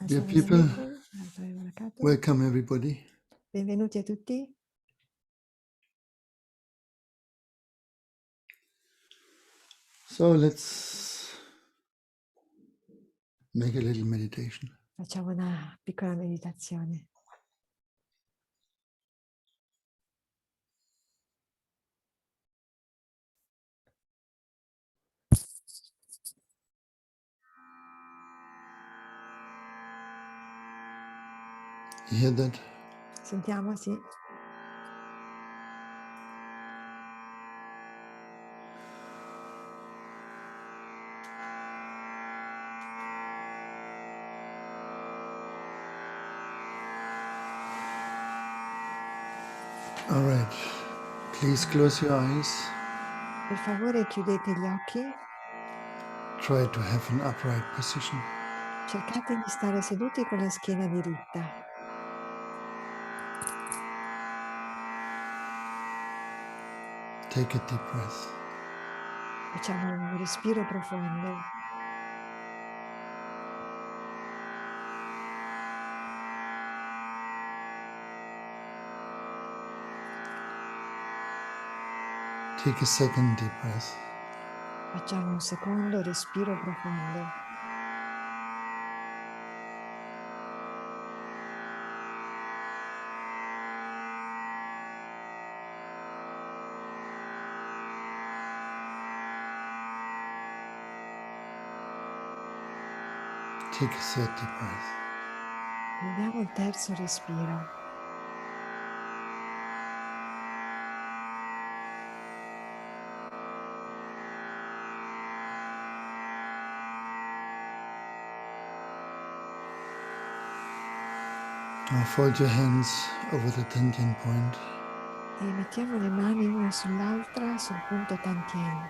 Dear Assalamu people, alaikum, warahmatullahi wabarakatuh. welcome everybody. Benvenuti a tutti. So let's make a little meditation. Facciamo una piccola meditazione. You hear that? Sentiamo, sì. All right. Please close your eyes. Per favore chiudete gli occhi, Try to have an upright position. cercate di stare seduti con la schiena diritta. Take a deep breath. Facciamo un respiro profondo. Take a second deep breath. Facciamo un secondo respiro profondo. Take a third deep breath. Prendiamo il terzo respiro. Now fold your hands over the Dantian point. E mettiamo le mani una sull'altra sul punto Tantien.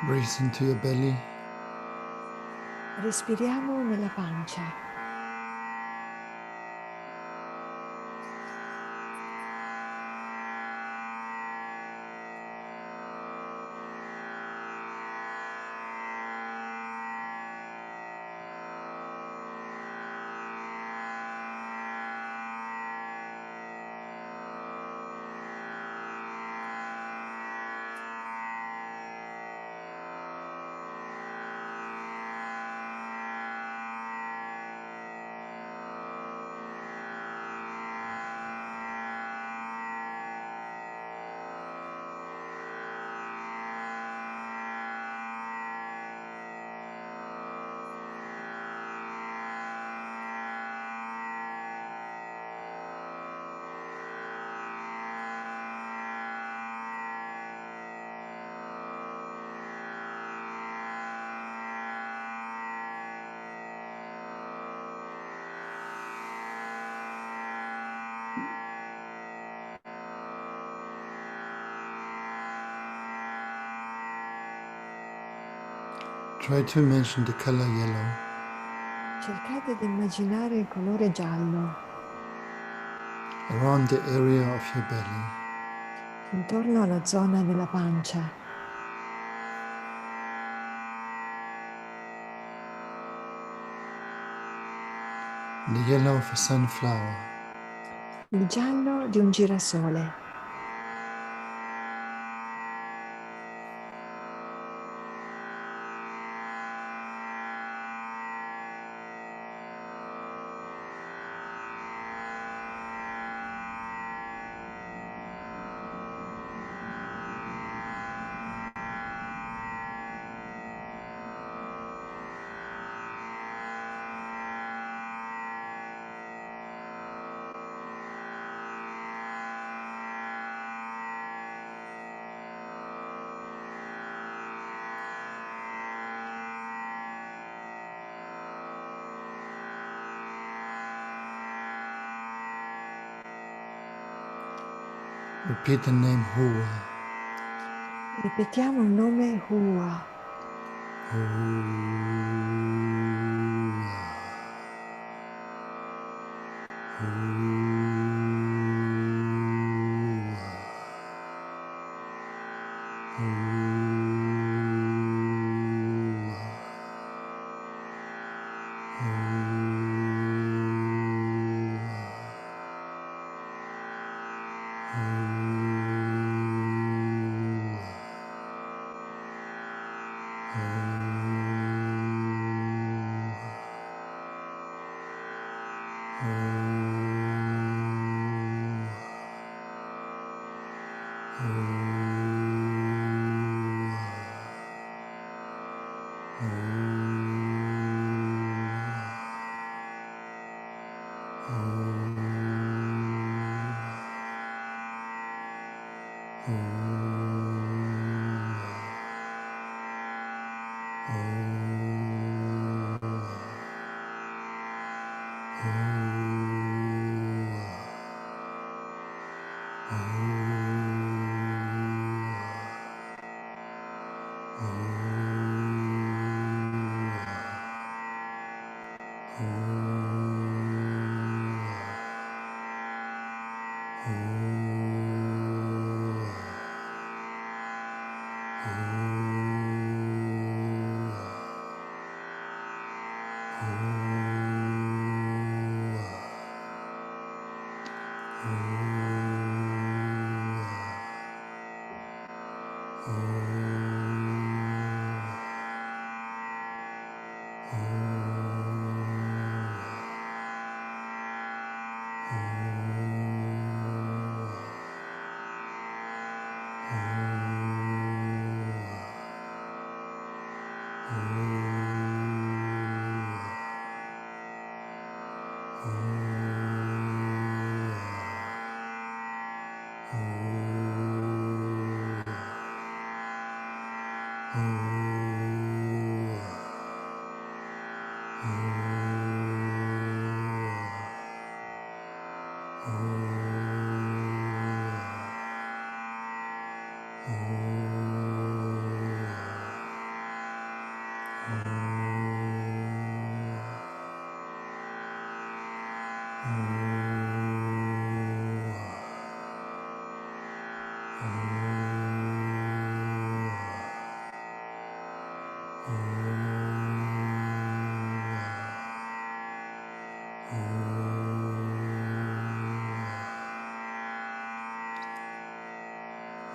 Breathe into your belly. Respiriamo nella pancia. Try to imagine the color yellow. Cercate di immaginare il colore giallo Around the area of your belly. intorno alla zona della pancia. the yellow of a sunflower, il giallo di un girasole, repeat the name Hua. ripetiamo il nome Hua,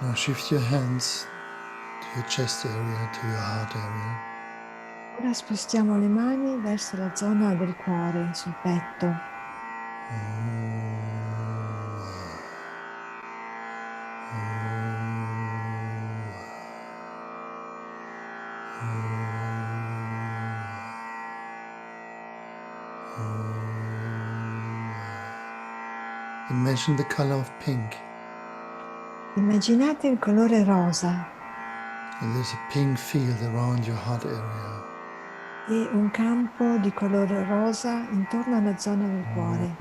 Now shift your hands to your chest area, to your heart area. ora spostiamo le mani verso la zona del cuore, sul petto. Imagine the color of pink. Immaginate il colore rosa And there's a pink field around your heart area. e un campo di colore rosa intorno alla zona del cuore.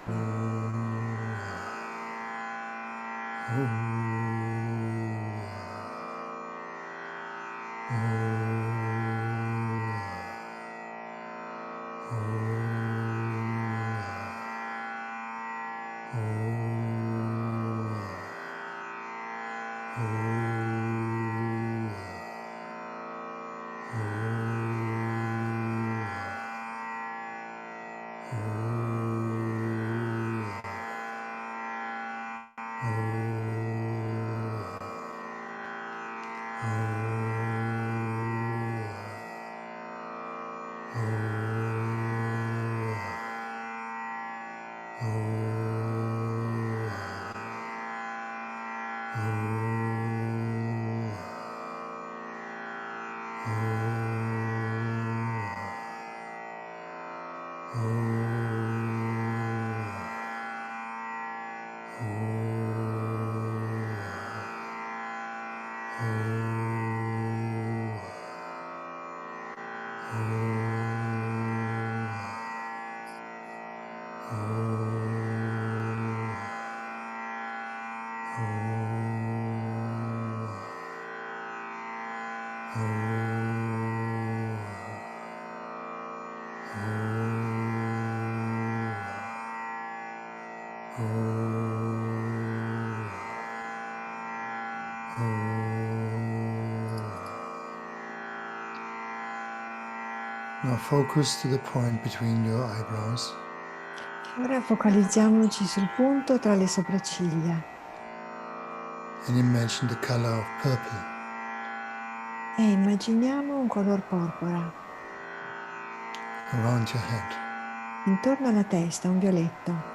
Now focus to the point between your eyebrows. Ora focalizziamoci sul punto tra le sopracciglia And imagine the color of purple. e immaginiamo un color porpora. Around your head. Intorno alla testa un violetto.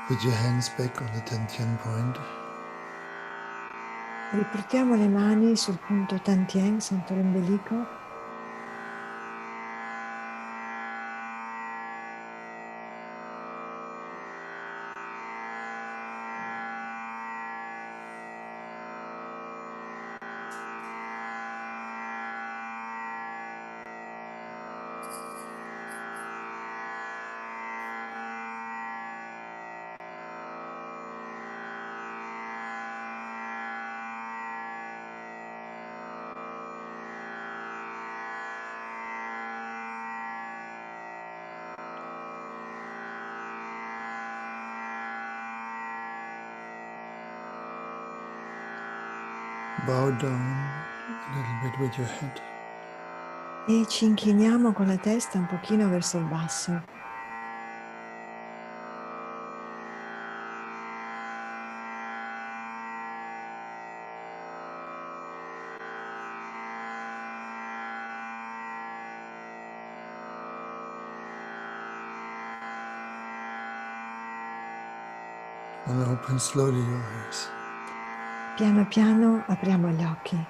Put your hands back on the Dantian point. Riportiamo le mani sul punto Tantien, sotto l'ombelico. Bow down a little bit with your head. E ci inchiniamo con la testa un pochino verso il basso. And open slowly your eyes. Piano piano apriamo gli occhi.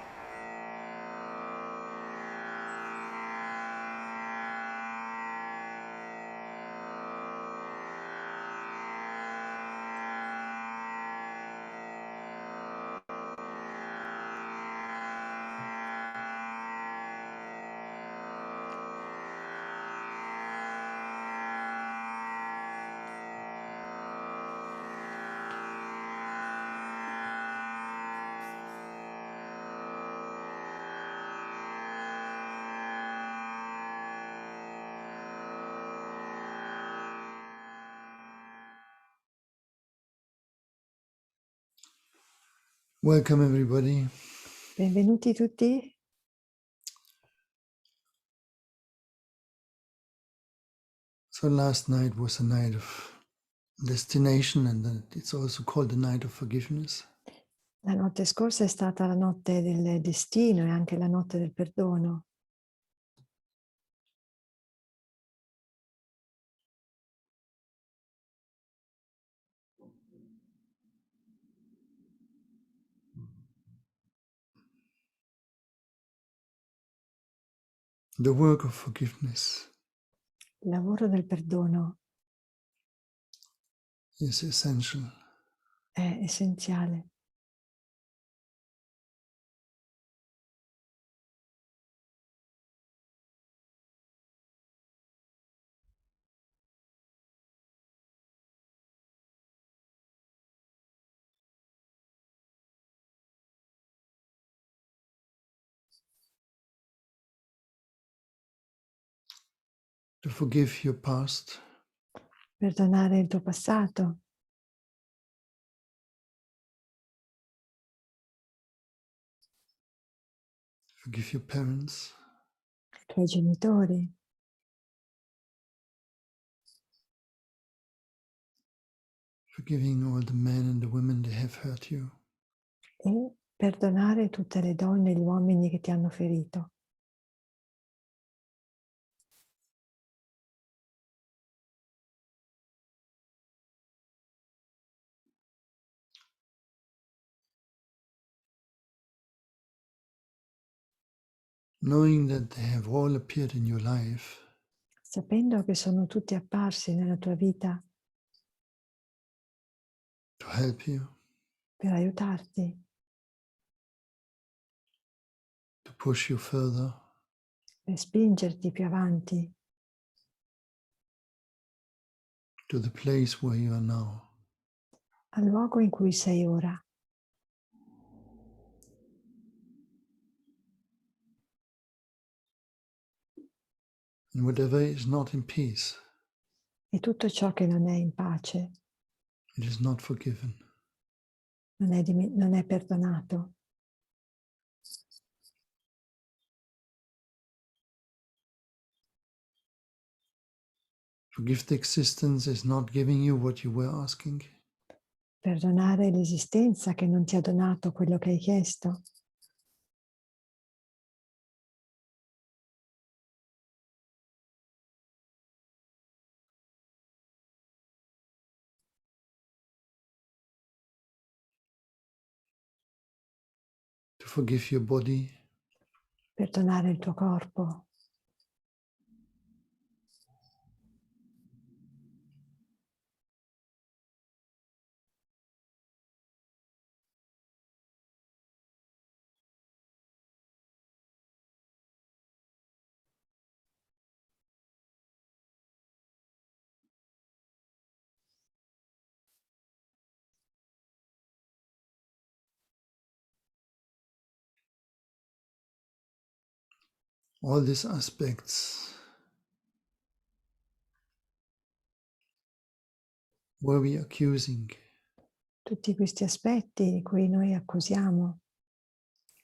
Welcome everybody. Benvenuti tutti. So last night was a night of destination, and then it's also called the night of forgiveness. La notte scorsa è stata la notte del destino e anche la notte del perdono. The work of forgiveness Il lavoro del perdono is essential. è essenziale. To forgive your past, Perdonare il tuo passato, forgive your parents, i tuoi genitori, forgiving all the men and the women that have hurt you. e perdonare tutte le donne e gli uomini che ti hanno ferito. Knowing that they have all appeared in your life Sapendo che sono tutti apparsi nella tua vita to help you, per aiutarti, to push you further, per spingerti più avanti, to the place where you are now. al luogo in cui sei ora. And whatever is not in peace, E tutto ciò che non è in pace, it is not forgiven. non è perdonato. Forgive the existence is not giving you what you were asking. Perdonare l'esistenza che non ti ha donato quello che hai chiesto. To forgive your body, Perdonare il tuo corpo. all these aspects where we are accusing Tutti questi aspetti di cui noi accusiamo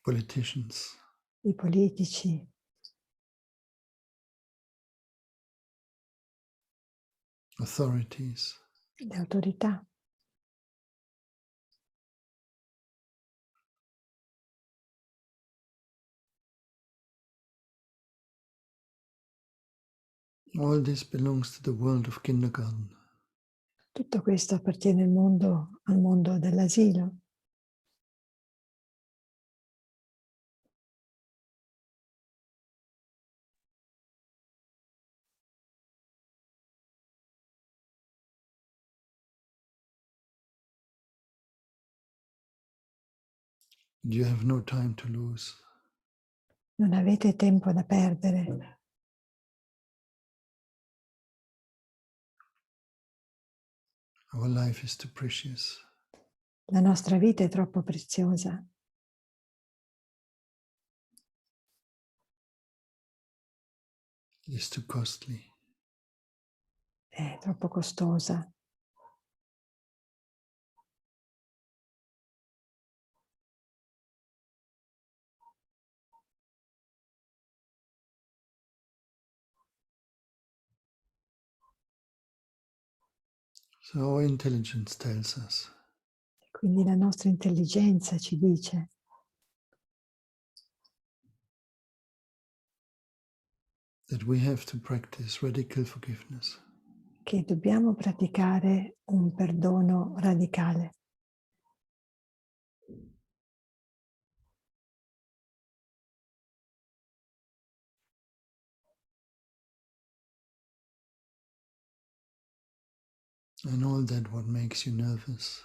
politicians, i politici, authorities, le autorità, all this belongs to the world of kindergarten. tutto questo appartiene al mondo dell'asilo. You have no time to lose. Non avete tempo da perdere. Our life is too precious. La nostra vita è troppo preziosa, It is too costly. è troppo costosa. So our intelligence tells us Quindi la nostra intelligenza ci dice that we have to practice radical forgiveness. che dobbiamo praticare un perdono radicale. And all that what makes you nervous,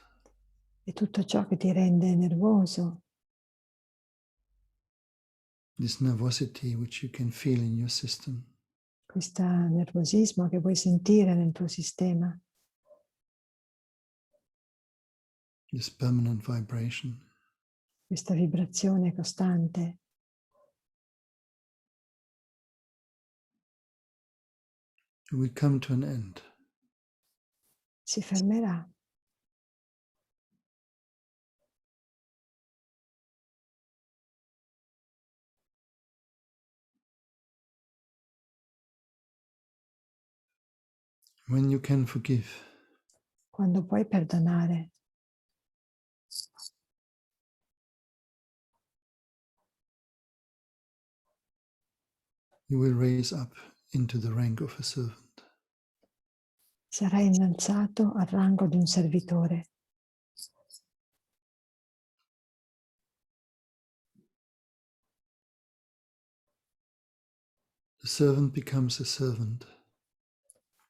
E tutto ciò che ti rende nervoso, this nervosity which you can feel in your system, questo nervosismo che puoi sentire nel tuo sistema, this permanent vibration, questa vibrazione costante, will come to an end. si fermerà. When you can forgive, Quando puoi perdonare, you will raise up into the rank of a servant. sarai innalzato al rango di un servitore. The servant becomes a servant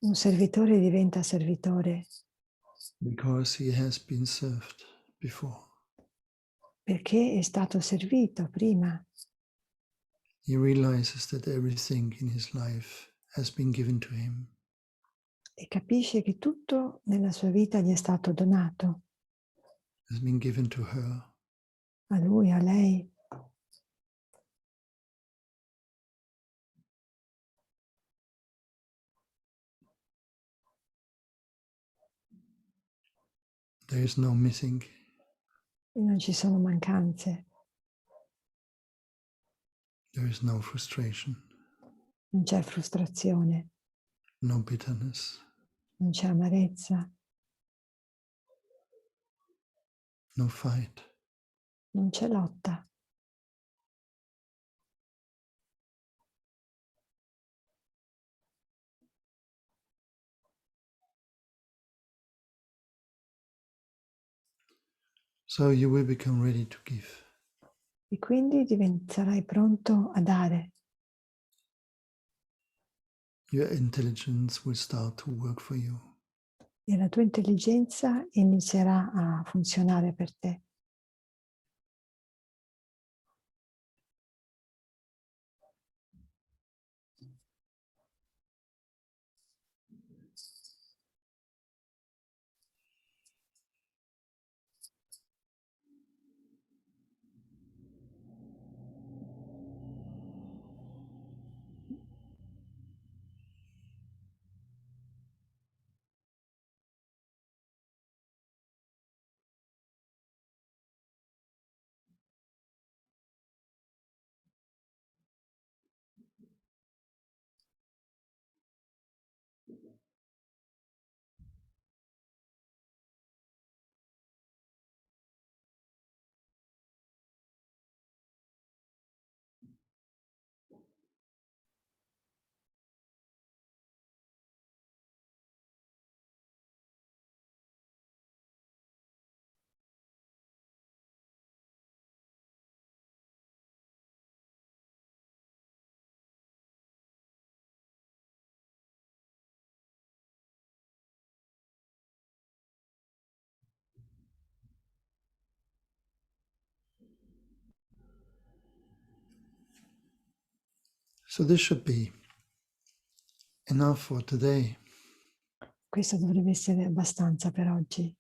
Un servitore diventa servitore because he has been served before. perché è stato servito prima. He realizes that everything in his life has been given to him. E capisce che tutto nella sua vita gli è stato donato, Has been given to her. a lui, a lei. There is no missing. E non ci sono mancanze, There is no frustration, non c'è frustrazione, no bitterness, non c'è amarezza, no fight. non c'è lotta. So you will become ready to give. E quindi sarai pronto a dare. Your intelligence will start to work for you. E la tua intelligenza inizierà a funzionare per te. So this should be enough for today. Questo dovrebbe essere abbastanza per oggi.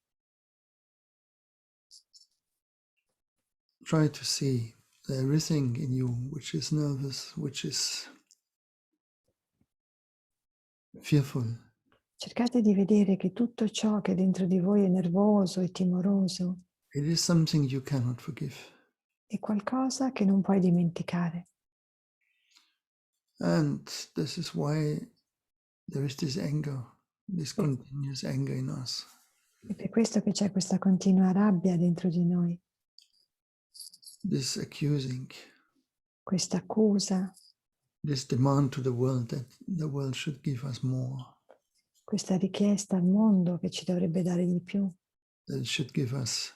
Try to see everything in you which is nervous, which is fearful, Cercate di vedere che tutto ciò che dentro di voi è nervoso e timoroso it is something you cannot forgive. è qualcosa che non puoi dimenticare. And this is why there is this anger. this continuous anger in us. È per questo che c'è questa continua rabbia dentro di noi, This accusing, questa accusa, this demand to the world that the world should give us more, questa richiesta al mondo che ci dovrebbe dare di più, that it should give us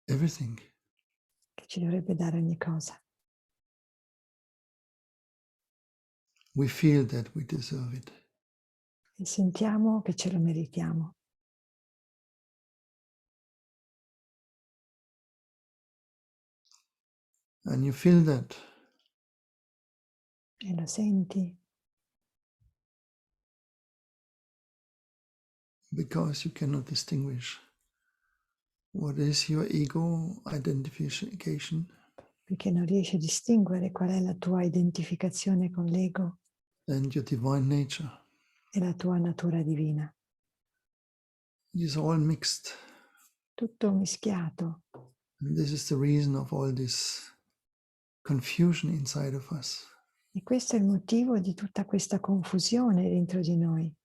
everything. che ci dovrebbe dare ogni cosa. We feel that we deserve it. E sentiamo che ce lo meritiamo. And you feel that E lo senti because you cannot distinguish what is your ego identification perché non riesci a distinguere qual è la tua identificazione con l'ego and your divine nature. e la tua natura divina. It is all mixed. Tutto mischiato. And this is the reason of all this confusion inside of us. E questo è il motivo di tutta questa confusione dentro di noi.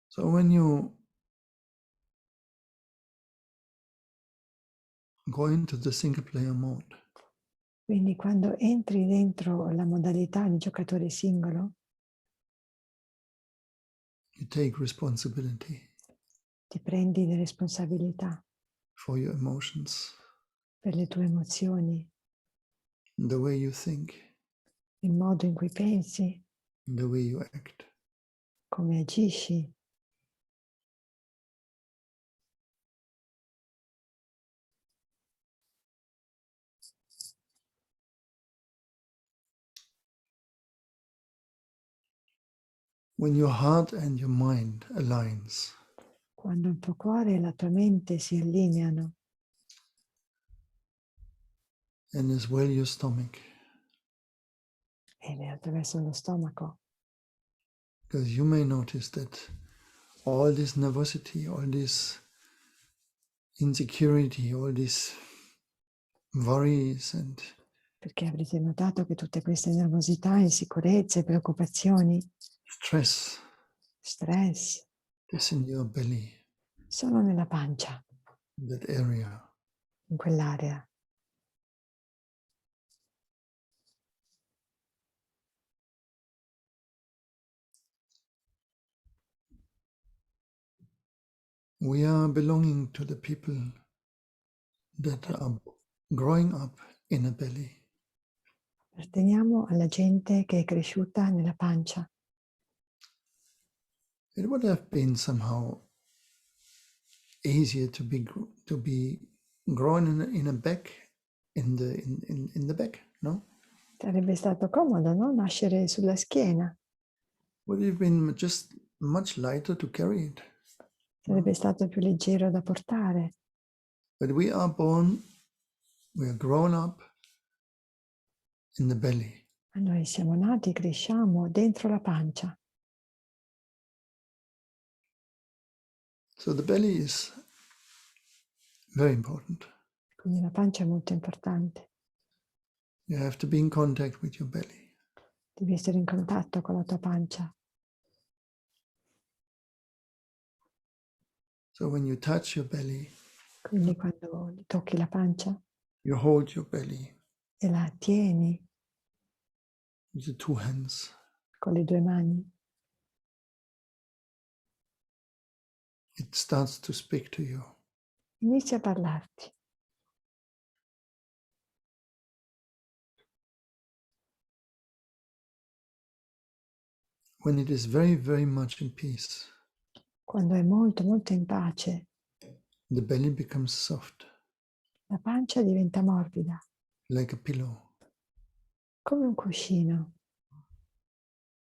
So when you go into the single player mode, Quindi quando entri dentro la modalità di giocatore singolo, you take responsibility ti prendi le responsabilità for your emotions, per le tue emozioni, the way you think, il modo in cui pensi, the way you act. come agisci. When your heart and your mind aligns, Quando il tuo cuore e la tua mente si allineano, and as well your stomach, e attraverso lo stomaco, because you may notice that all this nervosity, all this insecurity, all these worries and perché avrete notato che tutte queste nervosità, insicurezze, preoccupazioni, stress stress, is in your belly, sono nella pancia, in that area. in quell'area. We are belonging to the people that are growing up in a belly. Apparteniamo alla gente che è cresciuta nella pancia. It would have been somehow easier to be grown in a back in the back, no? Sarebbe stato comodo, no? Nascere sulla schiena. Would have been just much lighter to carry it. Sarebbe stato più leggero da portare. But we are born, we are grown up in the belly. Ma noi siamo nati, cresciamo dentro la pancia. So the belly is very important. Quindi la pancia è molto importante. You have to be in contact with your belly. Devi essere in contatto con la tua pancia. So when you touch your belly, Quindi quando tocchi la pancia you hold your belly e la tieni with the two hands. con le due mani, It starts to speak to you. inizia a parlarti. When it is very, very much in peace, Quando è molto, molto in pace, the belly becomes soft, la pancia diventa morbida, like a pillow. come un cuscino.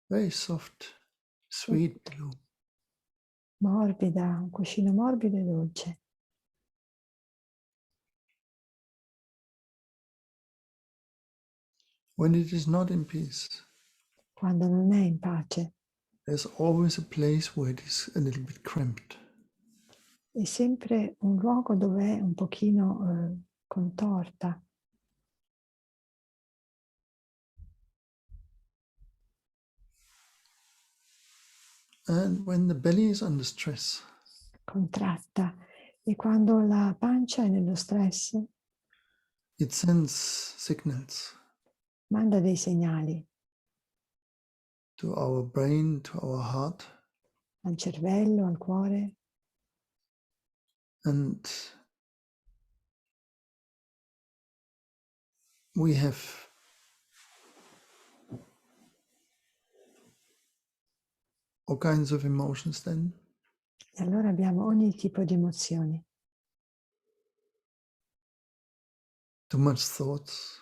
Very soft, sweet pillow. Morbida, un cuscino morbido e dolce. When it is not in peace, Quando non è in pace, there's always a place where it is a little bit cramped. è sempre un luogo dove è un pochino contorta. And when the belly is under stress, Contratta, e quando la pancia è nello stress it sends signals manda dei segnali to our brain, to our heart, al cervello, al cuore, and we have all kinds of emotions then. e allora abbiamo ogni tipo di emozioni, Too much thoughts.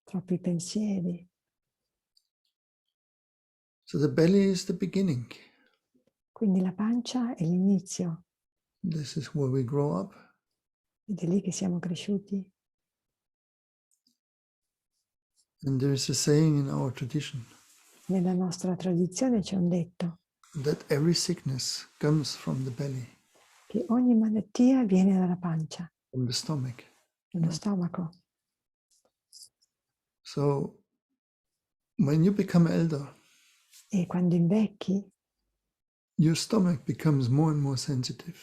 troppi pensieri. So the belly is the beginning. Quindi la pancia è l'inizio, This is where we grow up. ed è lì che siamo cresciuti. And there is a saying in our tradition Nella nostra tradizione c'è un detto that every sickness comes from the belly, che ogni malattia viene dalla pancia, from the stomach. dallo stomaco. So when you become elder, E quando invecchi, your stomach becomes more and more sensitive.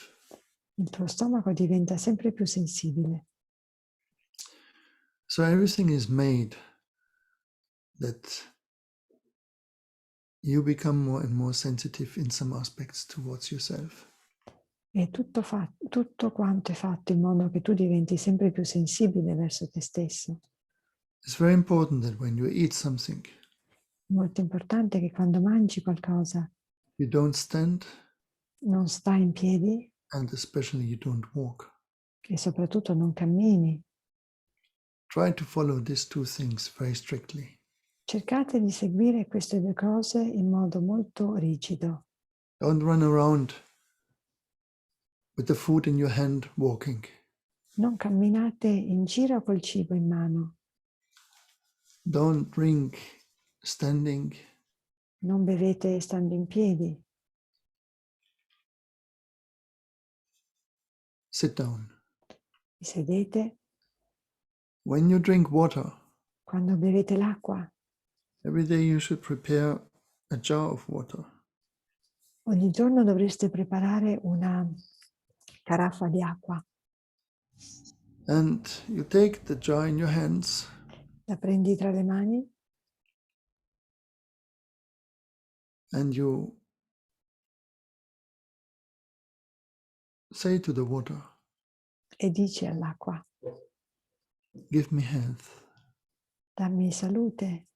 il tuo stomaco diventa sempre più sensibile. So everything is made that you become more and more sensitive in some aspects towards yourself. E tutto quanto è fatto in modo che tu diventi sempre più sensibile verso te stesso. It's very important that when you eat something, Molto importante che quando mangi qualcosa you don't stand non stai in piedi and especially you don't walk. e soprattutto non cammini. Try to follow these two things very strictly. Cercate di seguire queste due cose in modo molto rigido. Don't run around with the food in your hand walking. Non camminate in giro col cibo in mano. Don't drink standing. Non bevete stando in piedi. Sit down. Vi sedete. When you drink water, Quando bevete l'acqua, every day you should prepare a jar of water. ogni giorno dovreste preparare una caraffa di acqua. And you take the jar in your hands La prendi tra le mani and you say to the water, e dici all'acqua: give me health, dammi salute,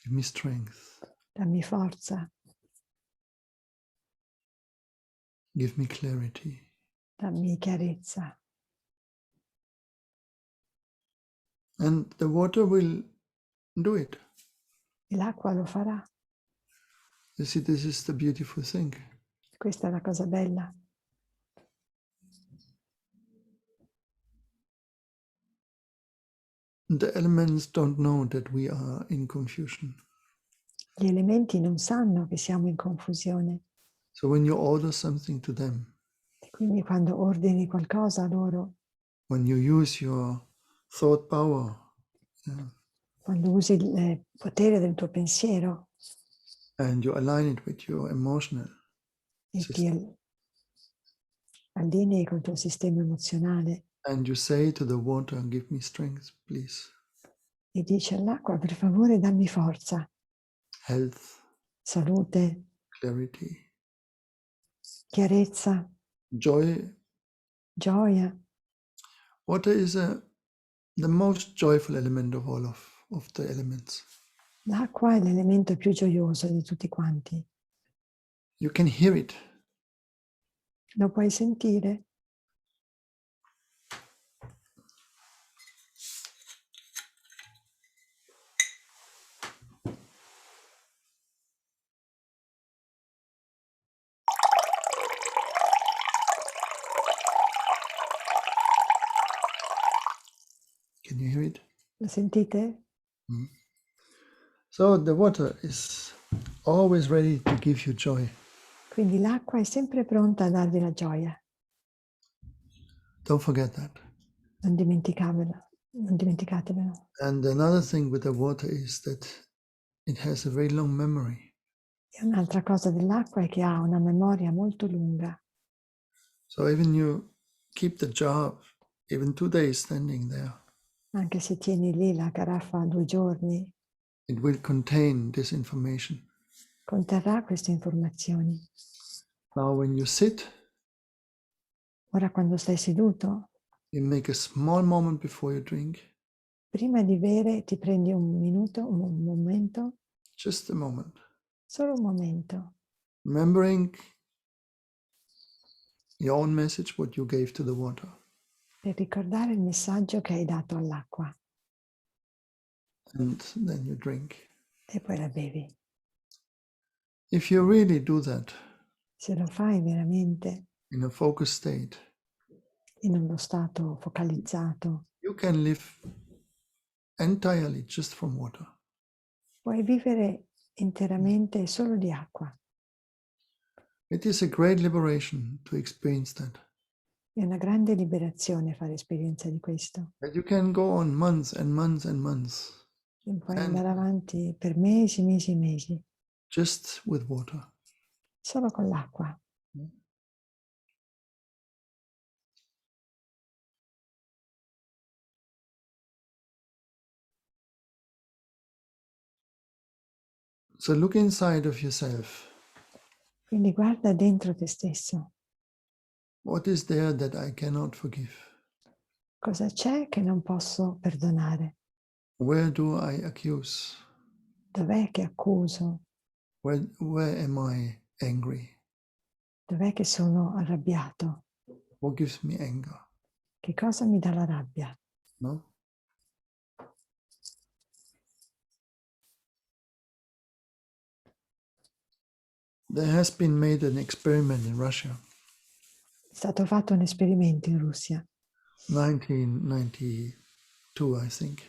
give me strength, dammi forza, give me clarity. dammi chiarezza. And the water will do it. E l'acqua lo farà. You see, this is the beautiful thing. Questa è la cosa bella. The elements don't know that we are in confusion. Gli elementi non sanno che siamo in confusione. So when you order something to them, E quindi quando ordini qualcosa a loro, when you use your thought power, quando usi il potere del tuo pensiero and you align it with your emotional e system, ti allinei col tuo sistema emozionale and you say to the water, give me strength, please, e dici all'acqua: per favore dammi forza, health, salute, clarity, chiarezza, joy. gioia. Water is the most joyful element of all of the elements. L'acqua è l'elemento più gioioso di tutti quanti. You can hear it. Lo puoi sentire? Can you hear it? Lo sentite? So the water is always ready to give you joy. Quindi l'acqua è sempre pronta a darvi la gioia. Don't forget that. Non dimenticatevelo. And another thing with the water is that it has a very long memory. E un'altra cosa dell'acqua è che ha una memoria molto lunga. So even you keep the jar even 2 days standing there, Anche se tieni lì la caraffa 2 giorni, it will contain this information. conterrà queste informazioni. Now when you sit, Ora quando stai seduto, you make a small moment before you drink, prima di bere ti prendi un minuto, un momento, just a moment, solo un momento, remembering your own message, what you gave to the water. per ricordare il messaggio che hai dato all'acqua And then you drink. e poi la bevi. If you really do that Se lo fai veramente in a focused state, in uno stato focalizzato, you can live entirely just from water. puoi vivere interamente solo di acqua. It is a great liberation to experience that. È una grande liberazione fare esperienza di questo. That you can go on months and months and months E puoi And- andare avanti per mesi, mesi, mesi, just with water. solo con l'acqua. So look inside of yourself. Quindi guarda dentro te stesso. What is there that I cannot forgive? Cosa c'è che non posso perdonare? Where do I accuse? Dov'è che accuso? Where am I angry? Dov'è che sono arrabbiato? What gives me anger? Che cosa mi dà la rabbia? No? There has been made an experiment in Russia, È stato fatto un esperimento in Russia 1992, I think.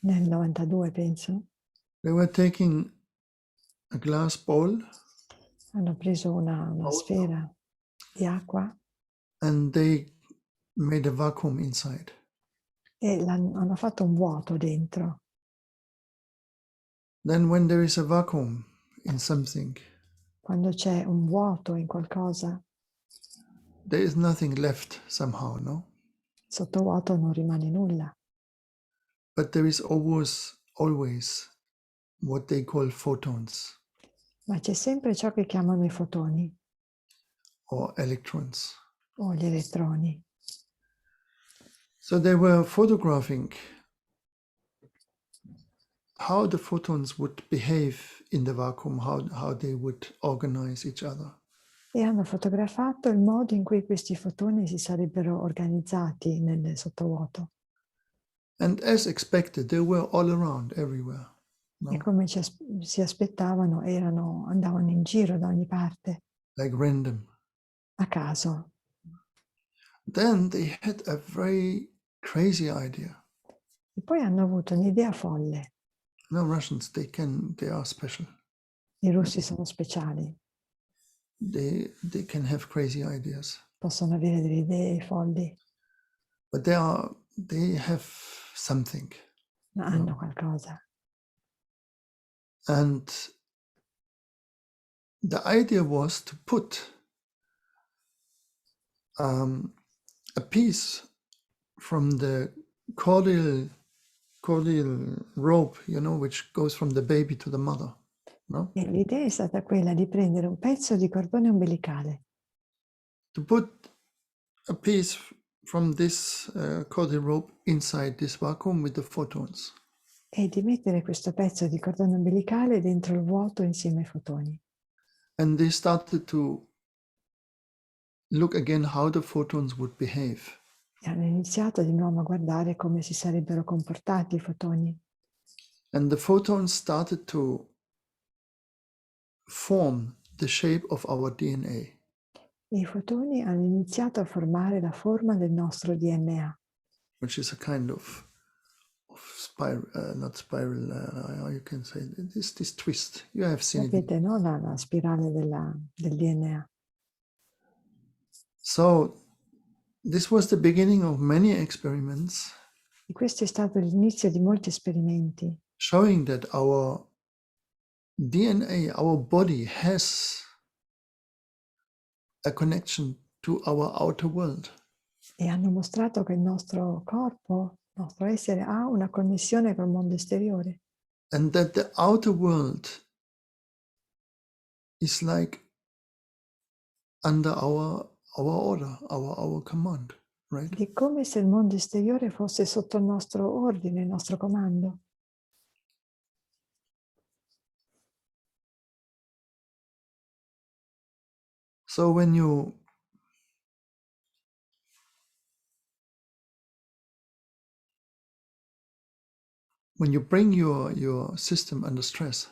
nel 92, penso. They were taking a glass bowl Hanno preso una sfera di acqua and they made a vacuum inside. e hanno fatto un vuoto dentro. Then when there is a vacuum in something, Quando c'è un vuoto in qualcosa, there is nothing left somehow, no? sotto vuoto non rimane nulla. But there is always what they call photons Ma c'è sempre ciò che chiamano i fotoni or electrons. o gli elettroni. So they were photographing how the photons would behave in the vacuum, how they would organize each other. E hanno fotografato il modo in cui questi fotoni si sarebbero organizzati nel sottovuoto. And as expected, they were all around, everywhere. E come si aspettavano, andavano in giro da ogni parte, Like random. a caso. Then they had a very crazy idea. E poi hanno avuto un'idea folle. No, Russians, they are special. I russi sono speciali, They can have crazy ideas. possono avere delle idee folli, But they have something. ma hanno qualcosa. And the idea was to put a piece from the cordial rope, which goes from the baby to the mother. No? E l'idea è stata quella di prendere un pezzo di cordone ombelicale, To put a piece from this cordial rope inside this vacuum with the photons. e di mettere questo pezzo di cordone ombelicale dentro il vuoto insieme ai fotoni. And they started to look again how the photons would behave. E hanno iniziato di nuovo a guardare come si sarebbero comportati i fotoni. And the photons started to form the shape of our DNA. E i fotoni hanno iniziato a formare la forma del nostro DNA, Which is a kind of not spiral, how you can say this twist. You have seen it. Sapete, no? La spirale del DNA. So this was the beginning of many experiments E questo è stato l'inizio di molti esperimenti showing that our DNA, our body has a connection to our outer world. e hanno mostrato che il nostro corpo, il nostro essere ha una connessione col mondo esteriore And that the outer world is like under our order, our command, right? ed è come se il mondo esteriore fosse sotto il nostro ordine, il nostro comando. So when you bring your system under stress,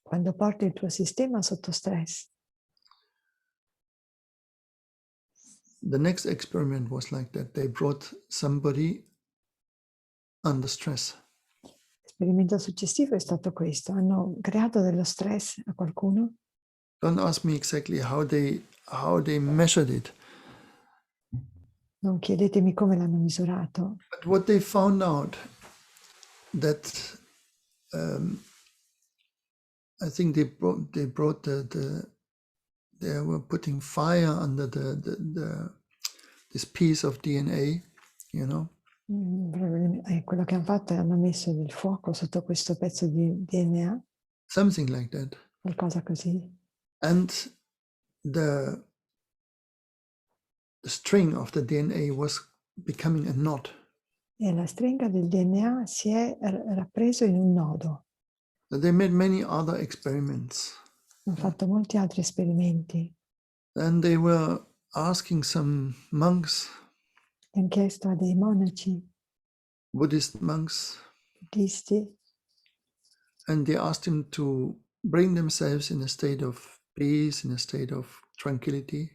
Quando porti il tuo sistema sotto stress, the next experiment was like that. They brought somebody under stress. l'esperimento successivo è stato questo. Hanno creato dello stress a qualcuno. Don't ask me exactly how they measured it, Non chiedetemi come l'hanno misurato, but what they found out that I think they brought they were putting fire under this piece of DNA, you know. Quello che hanno fatto è hanno messo del fuoco sotto questo pezzo di DNA, Something like that. qualcosa così. And the string of the DNA was becoming a knot. E la stringa del DNA si è rappreso in un nodo. So they made many other experiments. Hanno fatto molti altri esperimenti. And they were asking some monks, Hanno chiesto a dei monaci, Buddhist monks, buddisti, and they asked him to bring themselves in a state of peace, in a state of tranquility.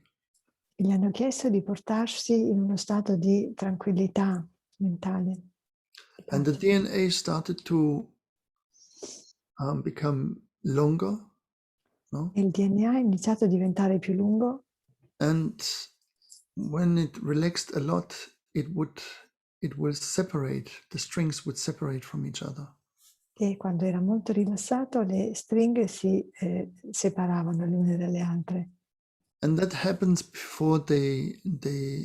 e gli hanno chiesto di portarsi in uno stato di tranquillità mentale. Di And the pace. DNA started to become longer, no? E il DNA è iniziato a diventare più lungo And when it relaxed a lot, it would separate, the strings would separate from each other. e quando era molto rilassato le stringhe si separavano le une dalle altre. And that happens before they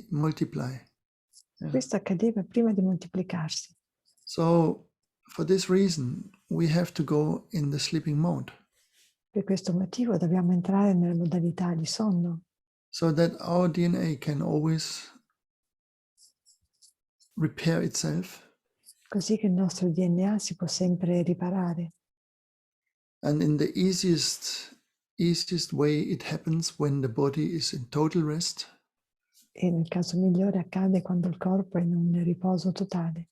multiply. Yeah. Questo accadeva prima di moltiplicarsi. So for this reason, we have to go in the sleeping mode, Per questo motivo dobbiamo entrare nella modalità di sonno, so that our DNA can always repair itself. così che il nostro DNA si può sempre riparare. And in the easiest way, it happens when the body is in total rest. E nel caso migliore accade quando il corpo è in un riposo totale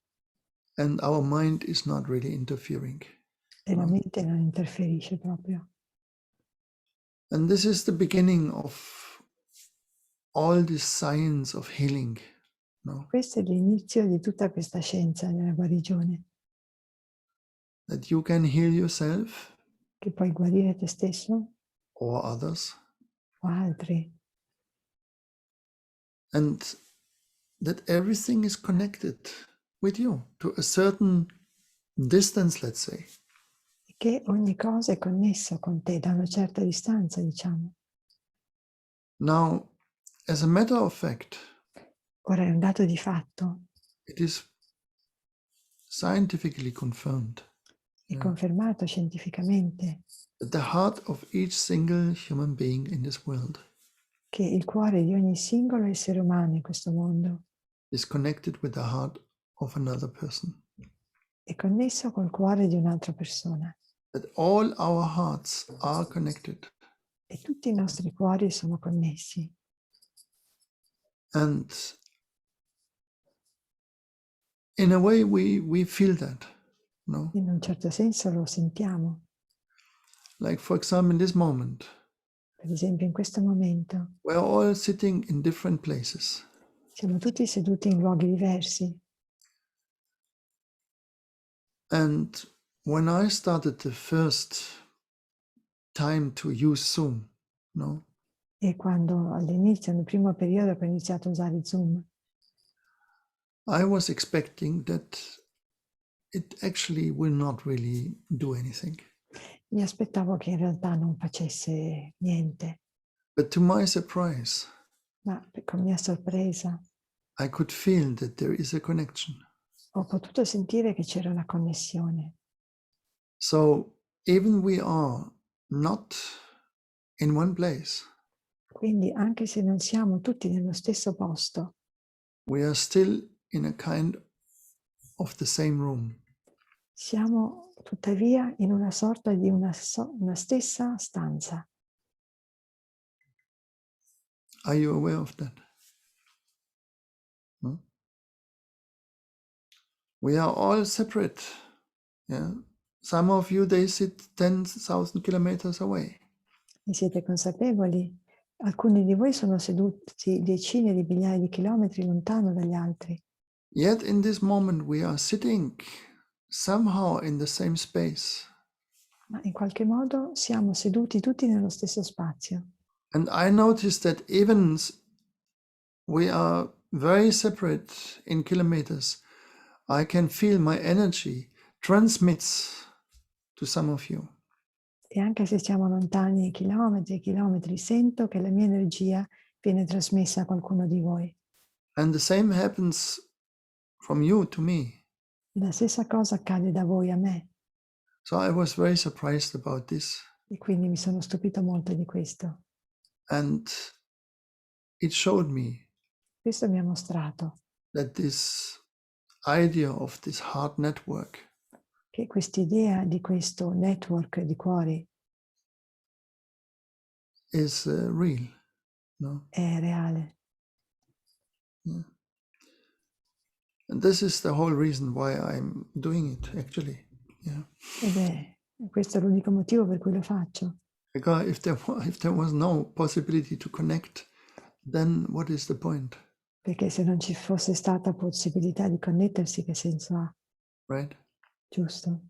And our mind is not really interfering. e la No. mente non interferisce proprio. And this is the beginning of all this science of healing. No? Questo è l'inizio di tutta questa scienza della guarigione, That you can heal yourself che puoi guarire te stesso or others, o altri, and that everything is connected with you to a certain distance, let's say. e che ogni cosa è connessa con te da una certa distanza, diciamo. Now, as a matter of fact, Ora è un dato di fatto, it is scientifically confirmed è confermato scientificamente that the heart of each single human being in this world che il cuore di ogni singolo essere umano in questo mondo is connected with the heart of another person. è connesso col cuore di un'altra persona That all our hearts are connected. e tutti i nostri cuori sono connessi. And in a way, we feel that, no? In un certo senso lo sentiamo. Like, for example, in this moment, Per esempio, in questo momento we're all sitting in different places. siamo tutti seduti in luoghi diversi And when I started the first time to use Zoom, no, E quando all'inizio, nel primo periodo che ho iniziato a usare Zoom, I was expecting that it actually will not really do anything. mi aspettavo che in realtà non facesse niente, But to my surprise, ma con mia sorpresa I could feel that there is a connection. ho potuto sentire che c'era una connessione. So even we are not in one place, Quindi anche se non siamo tutti nello stesso posto, we are still in a kind of the same room. siamo tuttavia in una sorta di una stessa stanza. Are you aware of that? No? We are all separate. Yeah. Some of you, they sit 10,000 kilometers away. Ne siete consapevoli? Alcuni di voi sono seduti decine di migliaia di chilometri lontano dagli altri. Yet in this moment, we are sitting somehow in the same space. Ma in qualche modo siamo seduti tutti nello stesso spazio. And I noticed that even we are very separate in kilometers, I can feel my energy transmits to some of you. E anche se siamo lontani chilometri e chilometri, sento che la mia energia viene trasmessa a qualcuno di voi. And the same happens from you to me. E la stessa cosa accade da voi a me. So I was very surprised about this. E quindi mi sono stupito molto di questo. And it showed me Questo mi ha mostrato that this idea of this heart network che quest'idea di questo network di cuori is real. No? è reale. Yeah. And this is the whole reason why I'm doing it, actually. Yeah. Ed è questo è l'unico motivo per cui lo faccio. Because if there was no possibility to connect, then what is the point? Perché se non ci fosse stata possibilità di connettersi, che senso ha? Right? Giusto?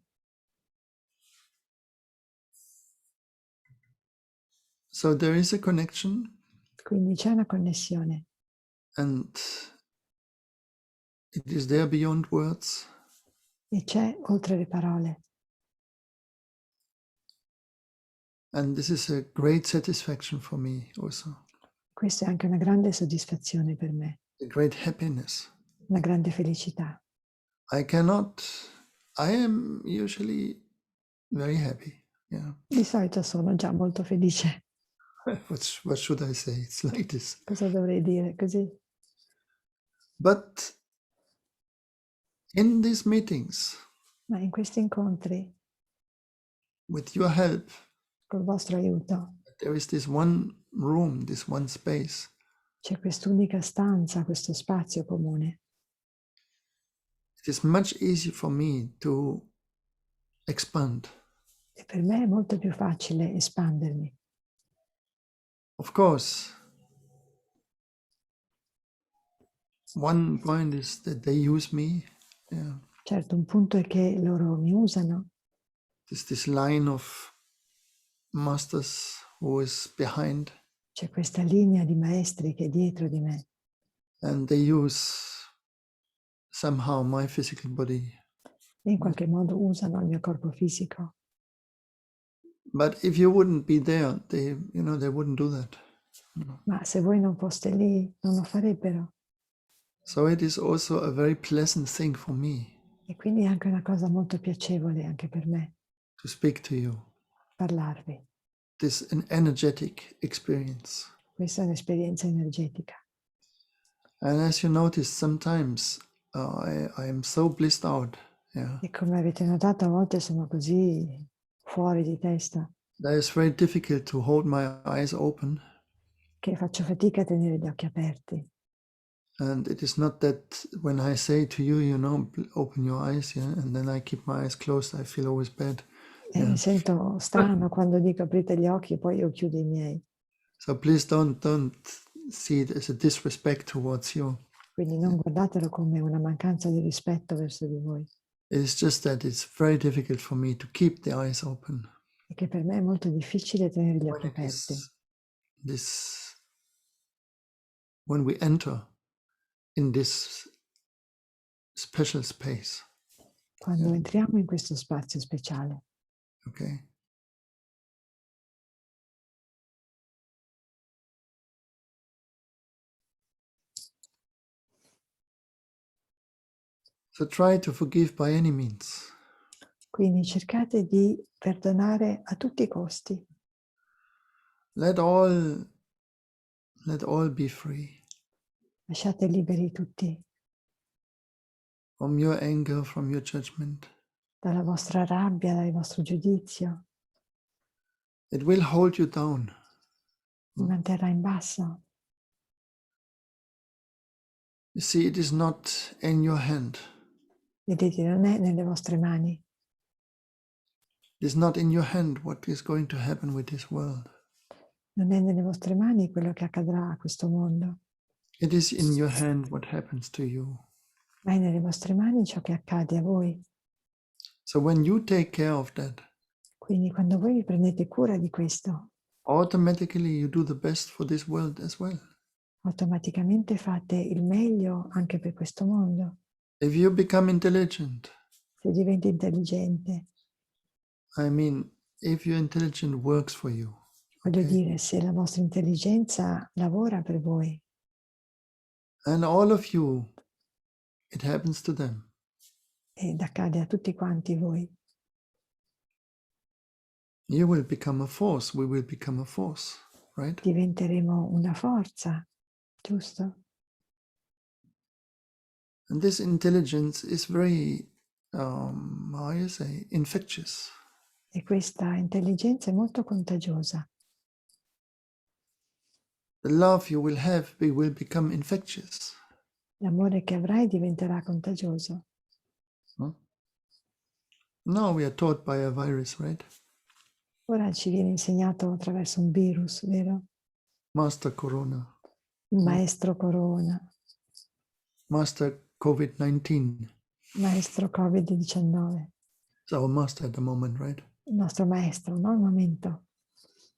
So there is a connection, Quindi c'è una connessione and it is there beyond words. e c'è oltre le parole. And this is a great satisfaction for me also, Questa è anche una grande soddisfazione per me, a great happiness. una grande felicità. I am usually very happy. Yeah. Di solito sono già molto felice. What should I say? It's like this. Cosa dovrei dire così? But in these meetings, Ma in questi incontri, with your help, col vostro aiuto, there is this one room, this one space. c'è quest'unica stanza, questo spazio comune. It is much easier for me to expand. E per me è molto più facile espandermi. Of course, one point is that they use me. Yeah. Certo, un punto è che loro mi usano, There's this line of masters who is behind, c'è questa linea di maestri che è dietro di me and they use somehow my physical body. e in qualche modo usano il mio corpo fisico. But if you wouldn't be there, they wouldn't do that. Ma se voi non foste lì, non lo farebbero. So it is also a very pleasant thing for me E quindi è anche una cosa molto piacevole anche per me to speak to you. parlarvi. This is an energetic experience. Questa è un'esperienza energetica. And as you notice, sometimes I am so blissed out. Yeah. E come avete notato, a volte sono così fuori di testa That it's very difficult to hold my eyes open. che faccio fatica a tenere gli occhi aperti. And it is not that when I say to you, open your eyes, yeah, and then I keep my eyes closed, I feel always bad. E mi sento strano quando dico aprite gli occhi e poi io chiudo i miei. So please don't see it as a disrespect towards you. Quindi non guardatelo come una mancanza di rispetto verso di voi. It's just that it's very difficult for me to keep the eyes open E che per me è molto difficile tenere gli occhi when it aperti. is when we enter in this special space. Quando Yeah. entriamo in questo spazio speciale. Okay. So try to forgive by any means. Quindi cercate di perdonare a tutti i costi. Let all be free Lasciate liberi tutti from your anger, from your judgment. dalla vostra rabbia, dal vostro giudizio. It will hold you down. Vi manterrà in basso. You see, it is not in your hand. Vedete, non è nelle vostre mani. It is not in your hand what is going to happen with this world. Non è nelle vostre mani quello che accadrà a questo mondo. It is in your hand what happens to you. Ma è nelle vostre mani ciò che accade a voi. So when you take care of that, Quindi quando voi vi prendete cura di questo, automatically you do the best for this world as well. automaticamente fate il meglio anche per questo mondo. If you become intelligent, Se diventi intelligente, I mean, if your intelligence works for you, voglio okay? dire, se la vostra intelligenza lavora per voi, And all of you, it happens to them. ed accade a tutti quanti voi, You will become a force, we will become a force, right? diventeremo una forza, giusto? And this intelligence is very, how you say, infectious. E questa intelligenza è molto contagiosa. The love you will have will become infectious. L'amore che avrai diventerà contagioso. Huh? Now we are taught by a virus, right? Ora ci viene insegnato attraverso un virus, vero? Master Corona, Il maestro Corona, Master COVID-19. maestro Covid-19, It's our master at the moment, right? il nostro maestro, no? Al momento.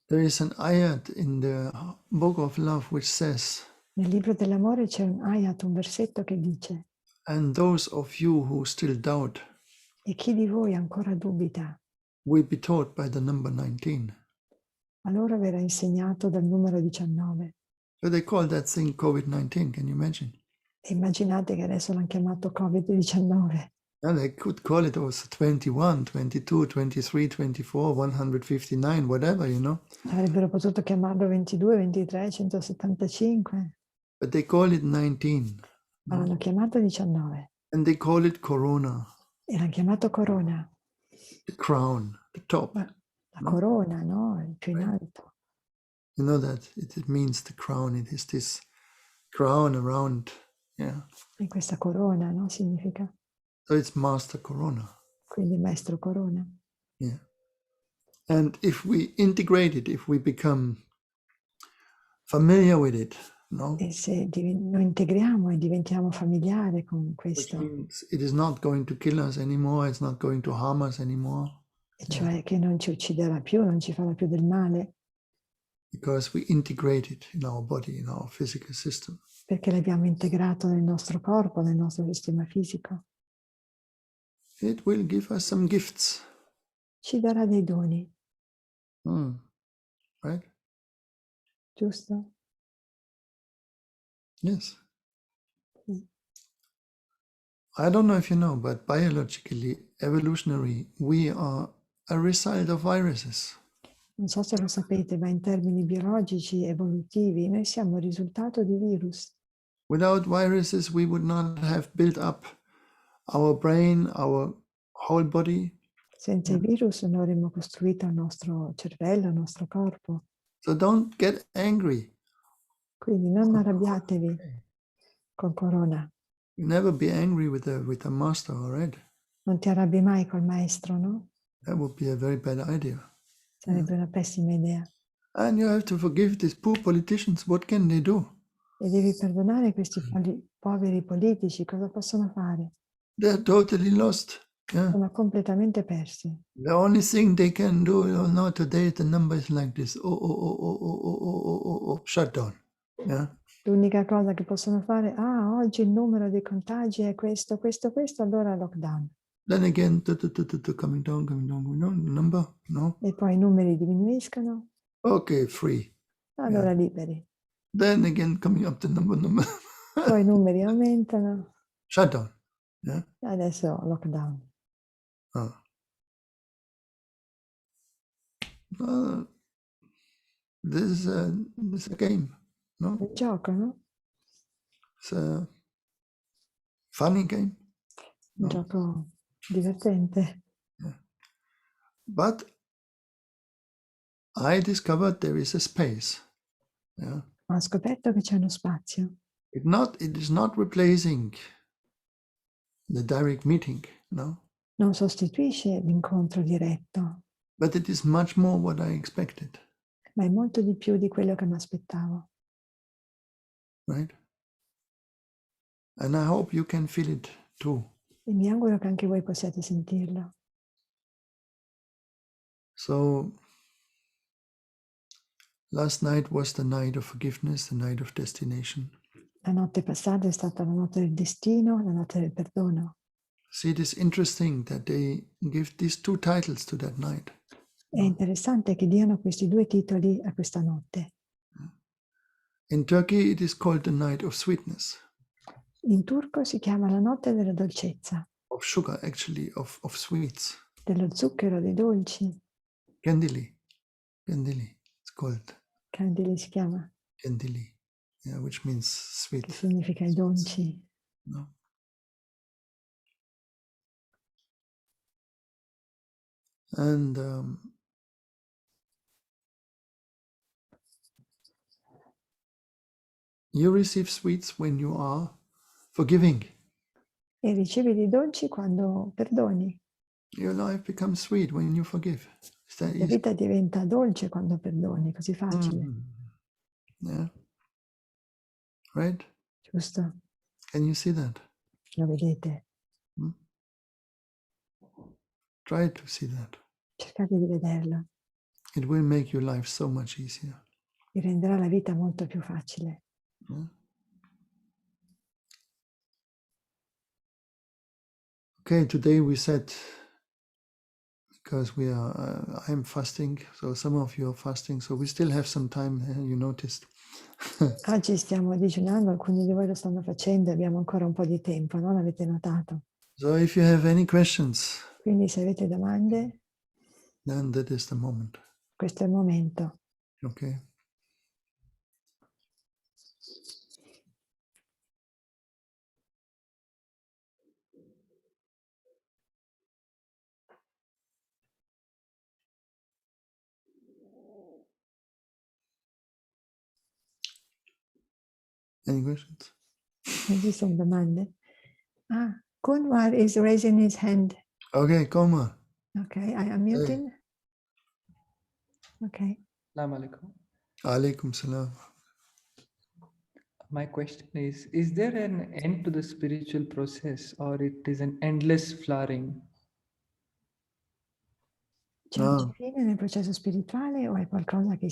There is an ayat in the book of love which says, Nel libro dell'amore c'è un ayat, un versetto che dice: and those of you who still doubt e chi di voi ancora dubita, will be taught by the number 19. a loro verrà insegnato dal numero 19. So they call that thing COVID-19, can you imagine? E immaginate che adesso l'hanno chiamato Covid-19. And they could call it also 21, 22, 23, 24, 159, whatever, you know. Avrebbero potuto chiamarlo 22, 23, 175, But they call it 19. ma l'hanno chiamato 19. And they call it Corona, E l'hanno chiamato Corona, the crown, the top. la No? corona, no? Il più in Right. alto. You know that it means the crown. It is this crown around, yeah. E questa corona, no? Significa. So it's Master Corona. Quindi maestro Corona. Yeah. And if we integrate it, if we become familiar with it, no? E se lo integriamo e diventiamo familiari con Which questo, means it is not going to kill us anymore, it's not going to harm us anymore, e cioè che non ci ucciderà più, non ci farà più del male, because we integrate it in our body, in our physical system. perché l'abbiamo integrato nel nostro corpo, nel nostro sistema fisico. It will give us some gifts. Ci darà dei doni, Right? giusto? Yes. Mm. I don't know if you know, but biologically, evolutionary, we are a result of viruses. Non so se lo sapete, ma in termini biologici, evolutivi, noi siamo il risultato di virus. Without viruses, we would not have built up our brain, our whole body. Senza i virus non avremmo costruito il nostro cervello, il nostro corpo. So don't get angry. Quindi non arrabbiatevi con Corona. You never be angry with the master, all right? Non ti arrabbi mai col maestro, no? That would be a very bad idea. Sarebbe una pessima idea. And you have to forgive these poor politicians. What can they do? E devi perdonare questi poveri politici, cosa possono fare? They're totally lost. Yeah. Sono completamente persi. The only thing they can do, oh no, today the number is like this. Shut down. Yeah. L'unica cosa che possono fare, oggi il numero dei contagi è questo, allora lockdown. Then again, coming down, number, no? E poi i numeri diminuiscono, Okay, free. allora liberi. Then again, coming up the number. Poi i numeri aumentano, Shut down. Yeah. adesso lockdown. Oh. This is a game, no? Il gioco, no? It's a funny game. Un No? gioco divertente. But I discovered there is a space. Yeah. Ho scoperto che c'è uno spazio. It is not replacing the direct meeting, no? Non sostituisce l'incontro diretto, But it is much more what I expected, ma è molto di più di quello che mi aspettavo. right? And I hope you can feel it too. E mi auguro che anche voi possiate sentirlo. So last night was the night of forgiveness, the night of destination. La notte passata è stata la notte del destino, la notte del perdono. See, it is interesting that they give these two titles to that night. È interessante che diano questi due titoli a questa notte. In Turkey, it is called the night of sweetness, In turco si chiama la notte della dolcezza, of sugar, actually, of sweets. dello zucchero, dei dolci. Kendili, it's called Candili si chiama, Kendili, yeah, which means sweet. che significa i dolci. No? And you receive sweets when you are forgiving. E ricevi dei dolci quando perdoni. Your life becomes sweet when you forgive. Is that La easy? vita diventa dolce quando perdoni, così facile, Yeah. Right? giusto? Can you see that? Lo vedete? Try to see that. Cercate di vederlo. It will make your life so much easier. Vi renderà la vita molto più facile. Yeah? Okay, today we said, because I'm fasting, so some of you are fasting, so we still have some time, you noticed. Oggi stiamo digiunando, alcuni di voi lo stanno facendo, abbiamo ancora un po' di tempo, non avete notato? So if you have any questions, Quindi se avete domande, then that is the moment. questo è il momento. Okay. Any questions? Non ci sono domande? Kunwar is raising his hand. Okay, Koma. Okay, I am muting. Okay. Assalamu alaikum. Alaikum salam. My question is there an end to the spiritual process or it is an endless flowering? C'è un fine nel processo spirituale o è qualcosa che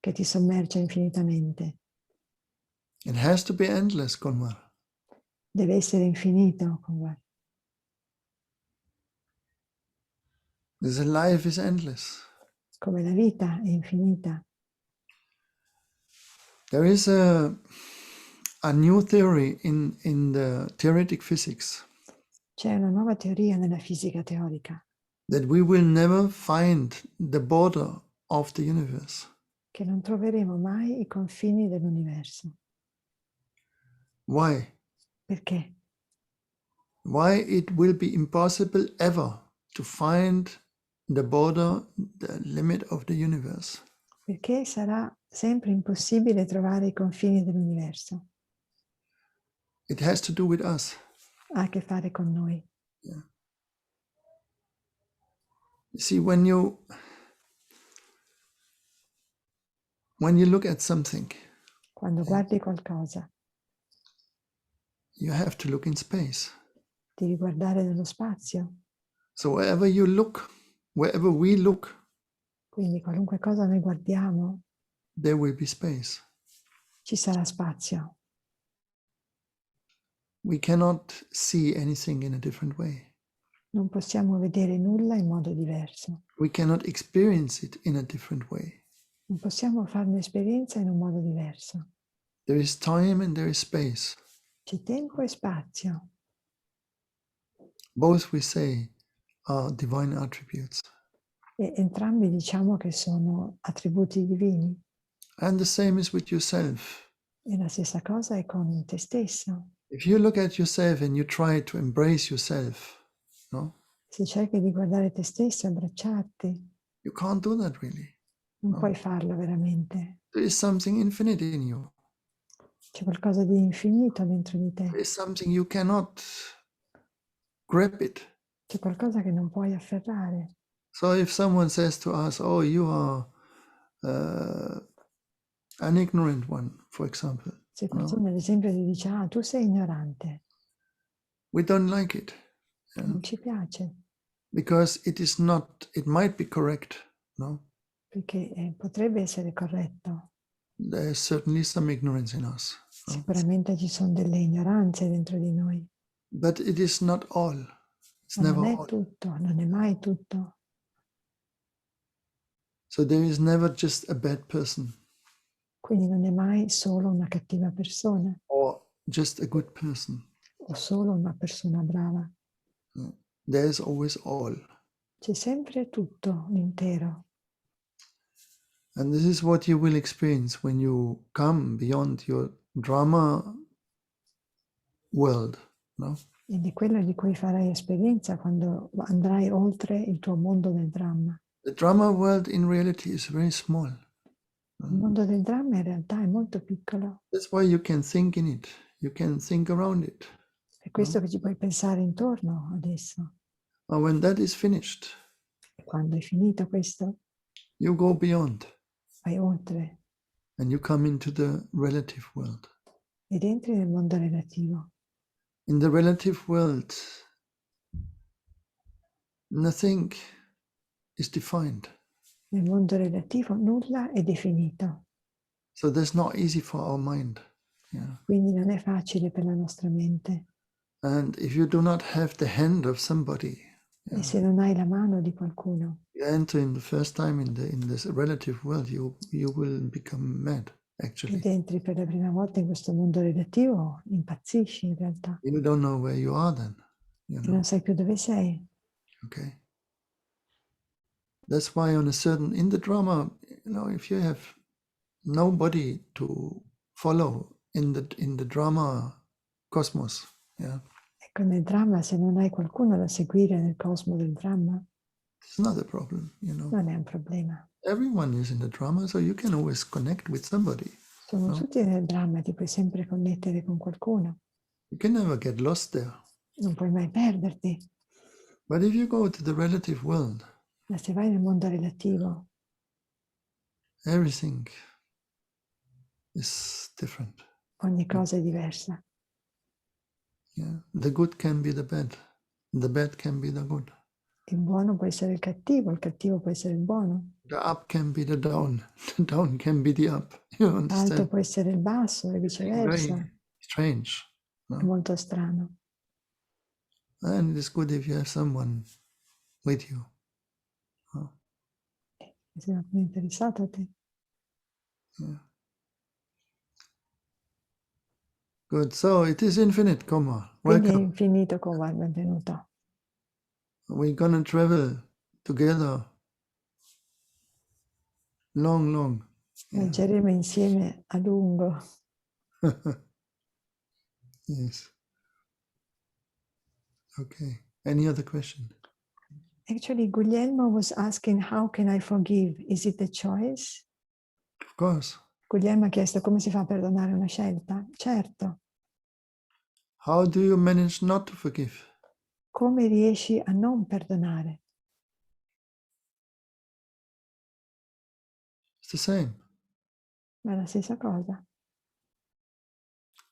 che ti sommerge infinitamente? It has to be endless, Konmar. Deve essere infinito, Kunwar. This life is endless. Come la vita è infinita. There is a new theory in the theoretic physics C'è una nuova teoria nella fisica teorica that we will never find the border of the universe. che non troveremo mai i confini dell'universo. Why? Perché? Why it will be impossible ever to find the border, the limit of the universe. Perché sarà sempre impossibile trovare i confini dell'universo. It has to do with us. Ha a che fare con noi. Yeah. You see, when you look at something, Quando guardi qualcosa, you have to look in space. devi guardare nello spazio. So wherever you look, wherever we look, Quindi qualunque cosa noi guardiamo, there will be space. ci sarà spazio. We cannot see anything in a different way. Non possiamo vedere nulla in modo diverso. We cannot experience it in a different way. Non possiamo fare un'esperienza in un modo diverso. There is time and there is space. C'è tempo e spazio. Both, we say, are divine attributes. E entrambi diciamo che sono attributi divini. And the same is with yourself. E la stessa cosa è con te stesso. If you look at yourself and you try to embrace yourself, no, Se cerchi di guardare te stesso e abbracciarti, you can't do that really. non No. puoi farlo veramente. There is something infinite in you. C'è qualcosa di infinito dentro di There te. is something you cannot grab it. C'è qualcosa che non puoi afferrare. So if someone says to us, "Oh, you are an ignorant one," for example, Se no, qualcuno ad esempio ti dice, ah, tu sei ignorante, we don't like it. Yeah. non ci piace, Because it is not, it might be correct, no? perché potrebbe essere corretto. There is certainly some ignorance in us. No? Sicuramente ci sono delle ignoranze dentro di noi, But it is not all. It's ma non never è all. tutto, non è mai tutto. So there is never just a bad person Quindi non è mai solo una cattiva persona or just a good person. o solo una persona brava. There is always all. C'è sempre tutto, l'intero. And this is what you will experience when you come beyond your drama world, no? Ed è quello di cui farai esperienza quando andrai oltre il tuo mondo del dramma. The drama world in reality is very small. Il mondo del dramma in realtà è molto piccolo. That's why you can think in it. You can think around it. È questo che ci puoi pensare intorno adesso. And when that is finished, E quando è finito questo, you go beyond vai oltre and you come into the relative world. ed entri nel mondo relativo. In the relative world, nothing is defined. Nel mondo relativo nulla è definito, So that's not easy for our mind. Yeah. quindi non è facile per la nostra mente. And if you do not have the hand of somebody, E se non hai la mano di qualcuno, you enter in the first time in this relative world, you will become mad, actually. ed entri per la prima volta in questo mondo relativo, impazzisci in realtà. You don't know where you are then. You E know. non sai più dove sei. Okay. That's why in the drama, if you have nobody to follow in the drama cosmos, yeah, Ecco, nel dramma, se non hai qualcuno da seguire nel cosmo del dramma, it's not a problem, non è un problema. Everyone is in the drama, so you can always connect with somebody. Sono No. tutti nel dramma e ti puoi sempre connettere con qualcuno. You can never get lost there. Non puoi mai perderti. But if you go to the relative world, Ma se vai nel mondo relativo, everything is different. ogni cosa è diversa. Yeah. The good can be the bad can be the good. Il buono può essere il cattivo può essere il buono. The up can be the down down can be the up. You L'alto understand? può essere il basso e viceversa. Very strange. È No? molto strano. And it is good if you have someone with you. No? Sei interessato a te. Yeah. Good. So it is infinite, Koma. Quindi è Welcome. infinito, Kumar, benvenuto. We're gonna travel together long. Yeah. Viaggeremo insieme a lungo. Yes. Okay. Any other question? Actually, Guglielmo was asking, how can I forgive? Is it a choice? Of course. Guglielmo ha chiesto come si fa a perdonare una scelta. Certo. How do you manage not to forgive? Come riesci a non perdonare? It's the same. Ma è la stessa cosa.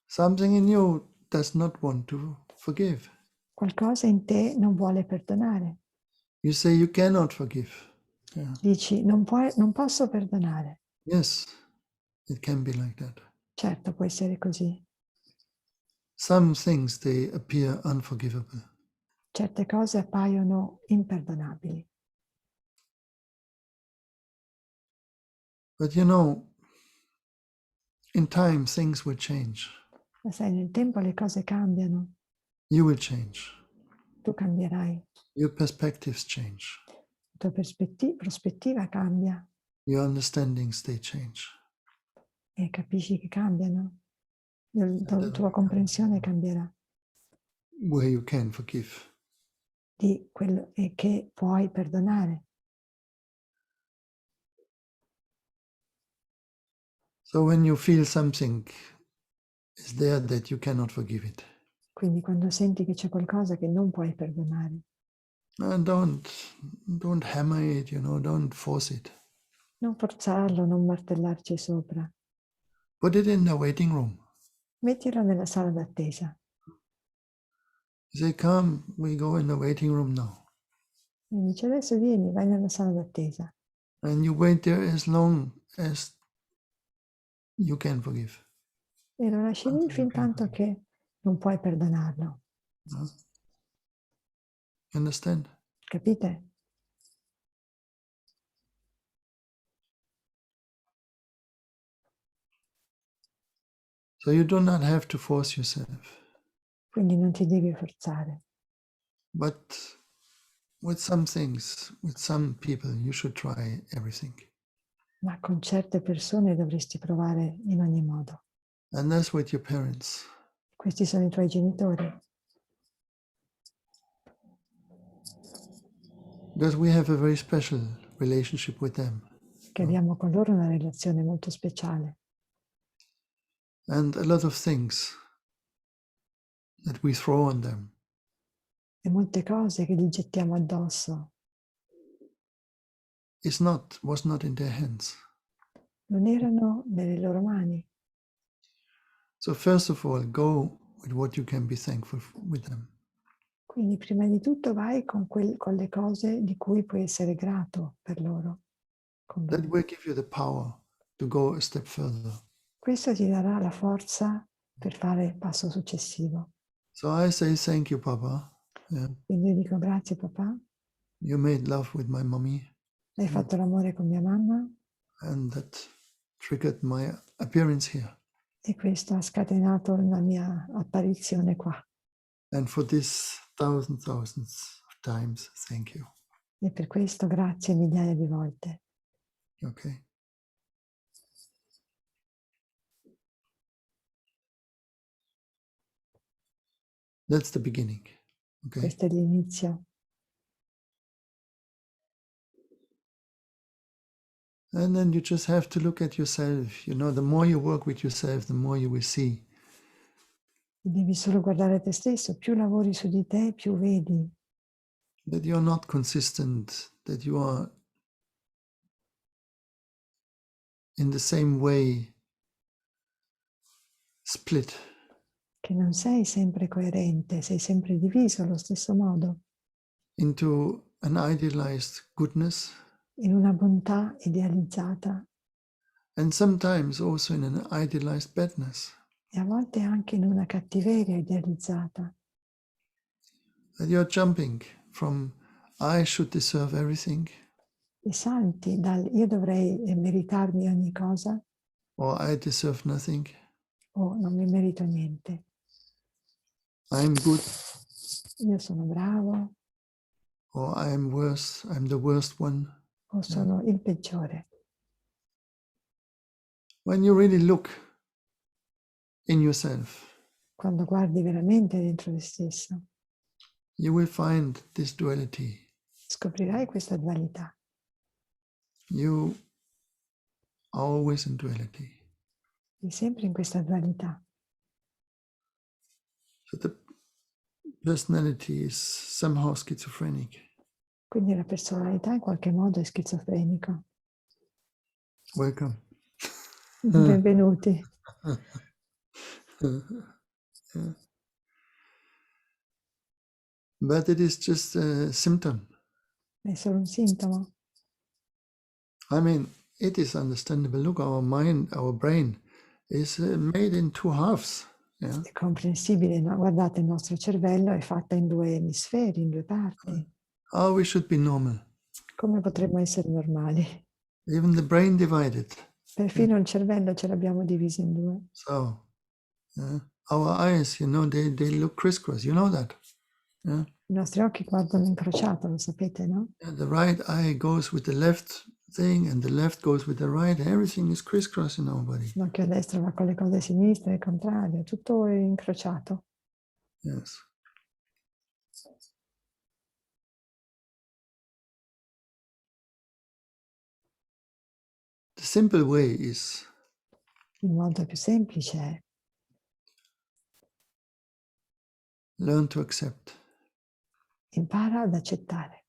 Something in you does not want to forgive. qualcosa in te non vuole perdonare. You say you cannot forgive. Yeah. Dici, non posso perdonare. Yes, it can be like that. Certo, può essere così. Some things, they appear unforgivable. Certe cose appaiono imperdonabili. But you know, in time, things will change. Ma sai, nel tempo le cose cambiano. You will change. Tu cambierai. Your perspectives change. La tua prospettiva cambia Your understandings, they change. e capisci che cambiano. La then tua comprensione cambierà Where you can forgive. di quello che puoi perdonare. So when you feel something is there that you cannot forgive it, Quindi quando senti che c'è qualcosa che non puoi perdonare, don't hammer it, don't force it. non forzarlo, non martellarci sopra. Put it in the waiting room. Mettilo nella sala d'attesa. You say, come, we go in the waiting room now. E dice, adesso vieni, vai nella sala d'attesa. And you wait there as long as you can forgive. E lo lasci lì fin tanto che non puoi perdonarlo. No? Understand? Capite? So you do not have to force yourself. Quindi non ti devi forzare. But with some things, with some people, you should try everything. Ma con certe persone dovresti provare in ogni modo. And that's with your parents. Questi sono i tuoi genitori. Because we have a very special relationship with them. Che abbiamo con loro una relazione molto speciale. And a lot of things that we throw on them E molte cose che gli gettiamo addosso was not in their hands. non erano nelle loro mani. So first of all, go with what you can be thankful with them. Quindi prima di tutto vai con le cose di cui puoi essere grato per loro. Con That loro. will give you the power to go a step further. Questo ti darà la forza per fare il passo successivo. So I say thank you, Papa. Yeah. Quindi io dico grazie papà, You made love with my mommy. hai fatto l'amore con mia mamma And that triggered my appearance here. e questo ha scatenato la mia apparizione qua. And for this thousands of times, thank you. E per questo grazie migliaia di volte. Okay. That's the beginning. Okay. Questo è l'inizio. And then you just have to look at yourself. The more you work with yourself, the more you will see. Devi solo guardare te stesso. Più lavori su di te, più vedi That you're not consistent, that you are in the same way split. che non sei sempre coerente, sei sempre diviso allo stesso modo, Into an idealized goodness, in una bontà idealizzata and sometimes also in an idealized badness. e a volte anche in una cattiveria idealizzata. That you're jumping from I should deserve everything, E salti dal io dovrei meritarmi ogni cosa or I deserve nothing. o non mi merito niente. I'm good, Io sono bravo or I'm worse, I'm the worst one. o sono il peggiore. When you really look in yourself, Quando guardi veramente dentro te stesso, you will find this duality. scoprirai questa dualità. You are always in duality. Sei sempre in questa dualità. So the personality is somehow schizophrenic. Quindi la personalità in qualche modo è schizofrenico. Welcome. Benvenuti. Yeah. but it is just a symptom. È solo un sintomo. I mean, it is understandable. Look, our mind, our brain is made in two halves. Yeah. È comprensibile, no? Guardate, il nostro cervello è fatto in due emisferi, in due parti. How we should be normal. Come potremmo essere normali? Even the brain divided. Perfino il cervello ce l'abbiamo diviso in due. So, our eyes, they look crisscross. You know that. Yeah. I nostri occhi guardano incrociato, lo sapete, no? And the right eye goes with the left thing, and the left goes with the right. Everything is crisscross in our body. L'occhio destro va con le cose sinistre, il contrario, tutto è incrociato. Yes. The simple way is Il modo più semplice è learn to accept impara ad accettare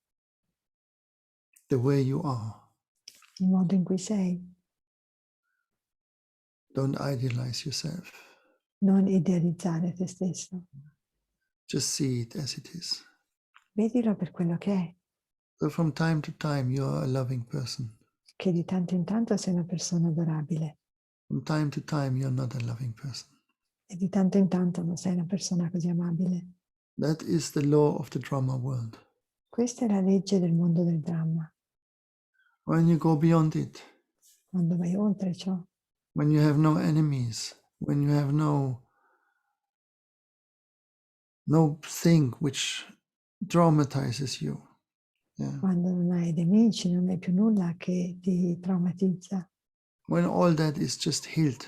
the way you are. il modo in cui sei, Don't idealize yourself. non idealizzare te stesso. Just see it as it is. Vedilo per quello che è, So from time to time, you are a loving person. che di tanto in tanto sei una persona adorabile From time to time, you're not a loving person. e di tanto in tanto non sei una persona così amabile. That is the law of the drama world. Questa è la legge del mondo del dramma. When you go beyond it, Quando vai oltre ciò, when you have no enemies, when you have no thing which traumatizes you. Yeah. quando non hai nemici, non hai più nulla che ti traumatizza, When all that is just healed,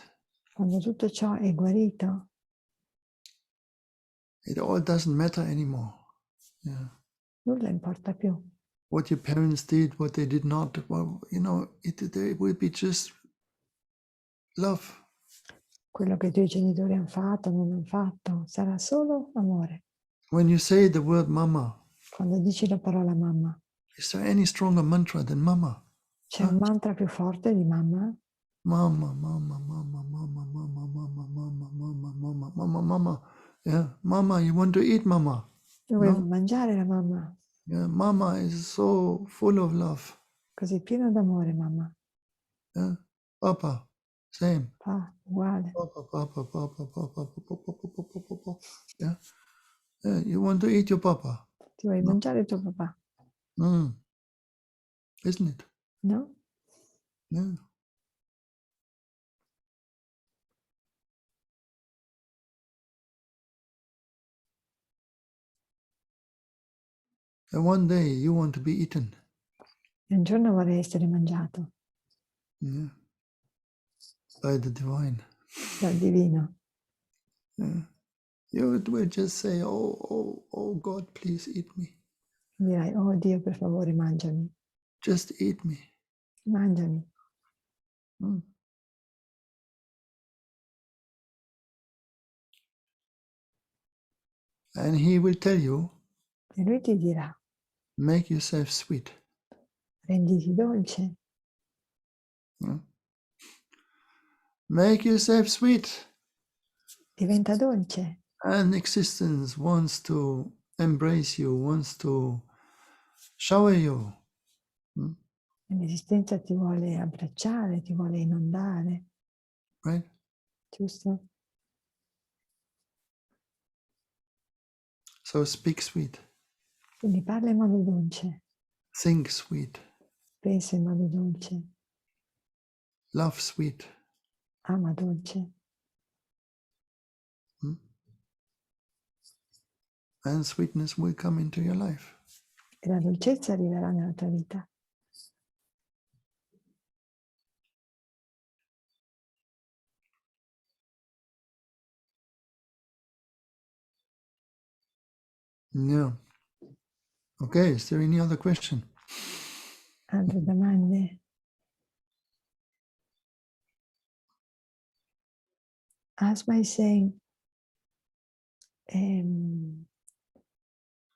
quando tutto ciò è guarito, it all doesn't matter anymore. Yeah. nulla importa più. What your parents did, what they did not, well, it will be just love. Quello che i tuoi genitori hanno fatto, non hanno fatto, sarà solo amore. When you say the word mama, Quando dici la parola mamma, is there any stronger mantra than mama? c'è un mantra più forte di mamma? Mama, mama, mama, mama, mama, mama, mama, mama, mama, mama, mama. Yeah, mama, you want to eat, mama? Dovevo No? mangiare la mamma, Yeah, mama is so full of love. così pieno d'amore, mamma. Yeah, papa, same. Fa uguale. Papa, papa, papa, papa, papa, papa, papa, papa. Yeah, yeah, you want to eat your papa? Ti vuoi No. mangiare tuo papà, Isn't it? no? Yeah. And one day you want to be eaten. E un giorno vorrei essere mangiato Yeah. By the divine. dal divino. Yeah. You will just say, oh God, please eat me. Dirai, oh Dio, per favore, mangiami, Just eat me. mangiami. And he will tell you, E lui ti dirà, make yourself sweet. renditi dolce, Make yourself sweet. diventa dolce. And existence wants to embrace you, wants to shower you. E l'esistenza ti vuole abbracciare, ti vuole inondare, Right? giusto? So speak sweet. Quindi parla in modo dolce, Think sweet. pensa in modo dolce, Love sweet. ama dolce. And sweetness will come into your life. E la dolcezza arriverà nella tua vita. Yeah. Okay, is there any other question? Altre domande? Asma is saying,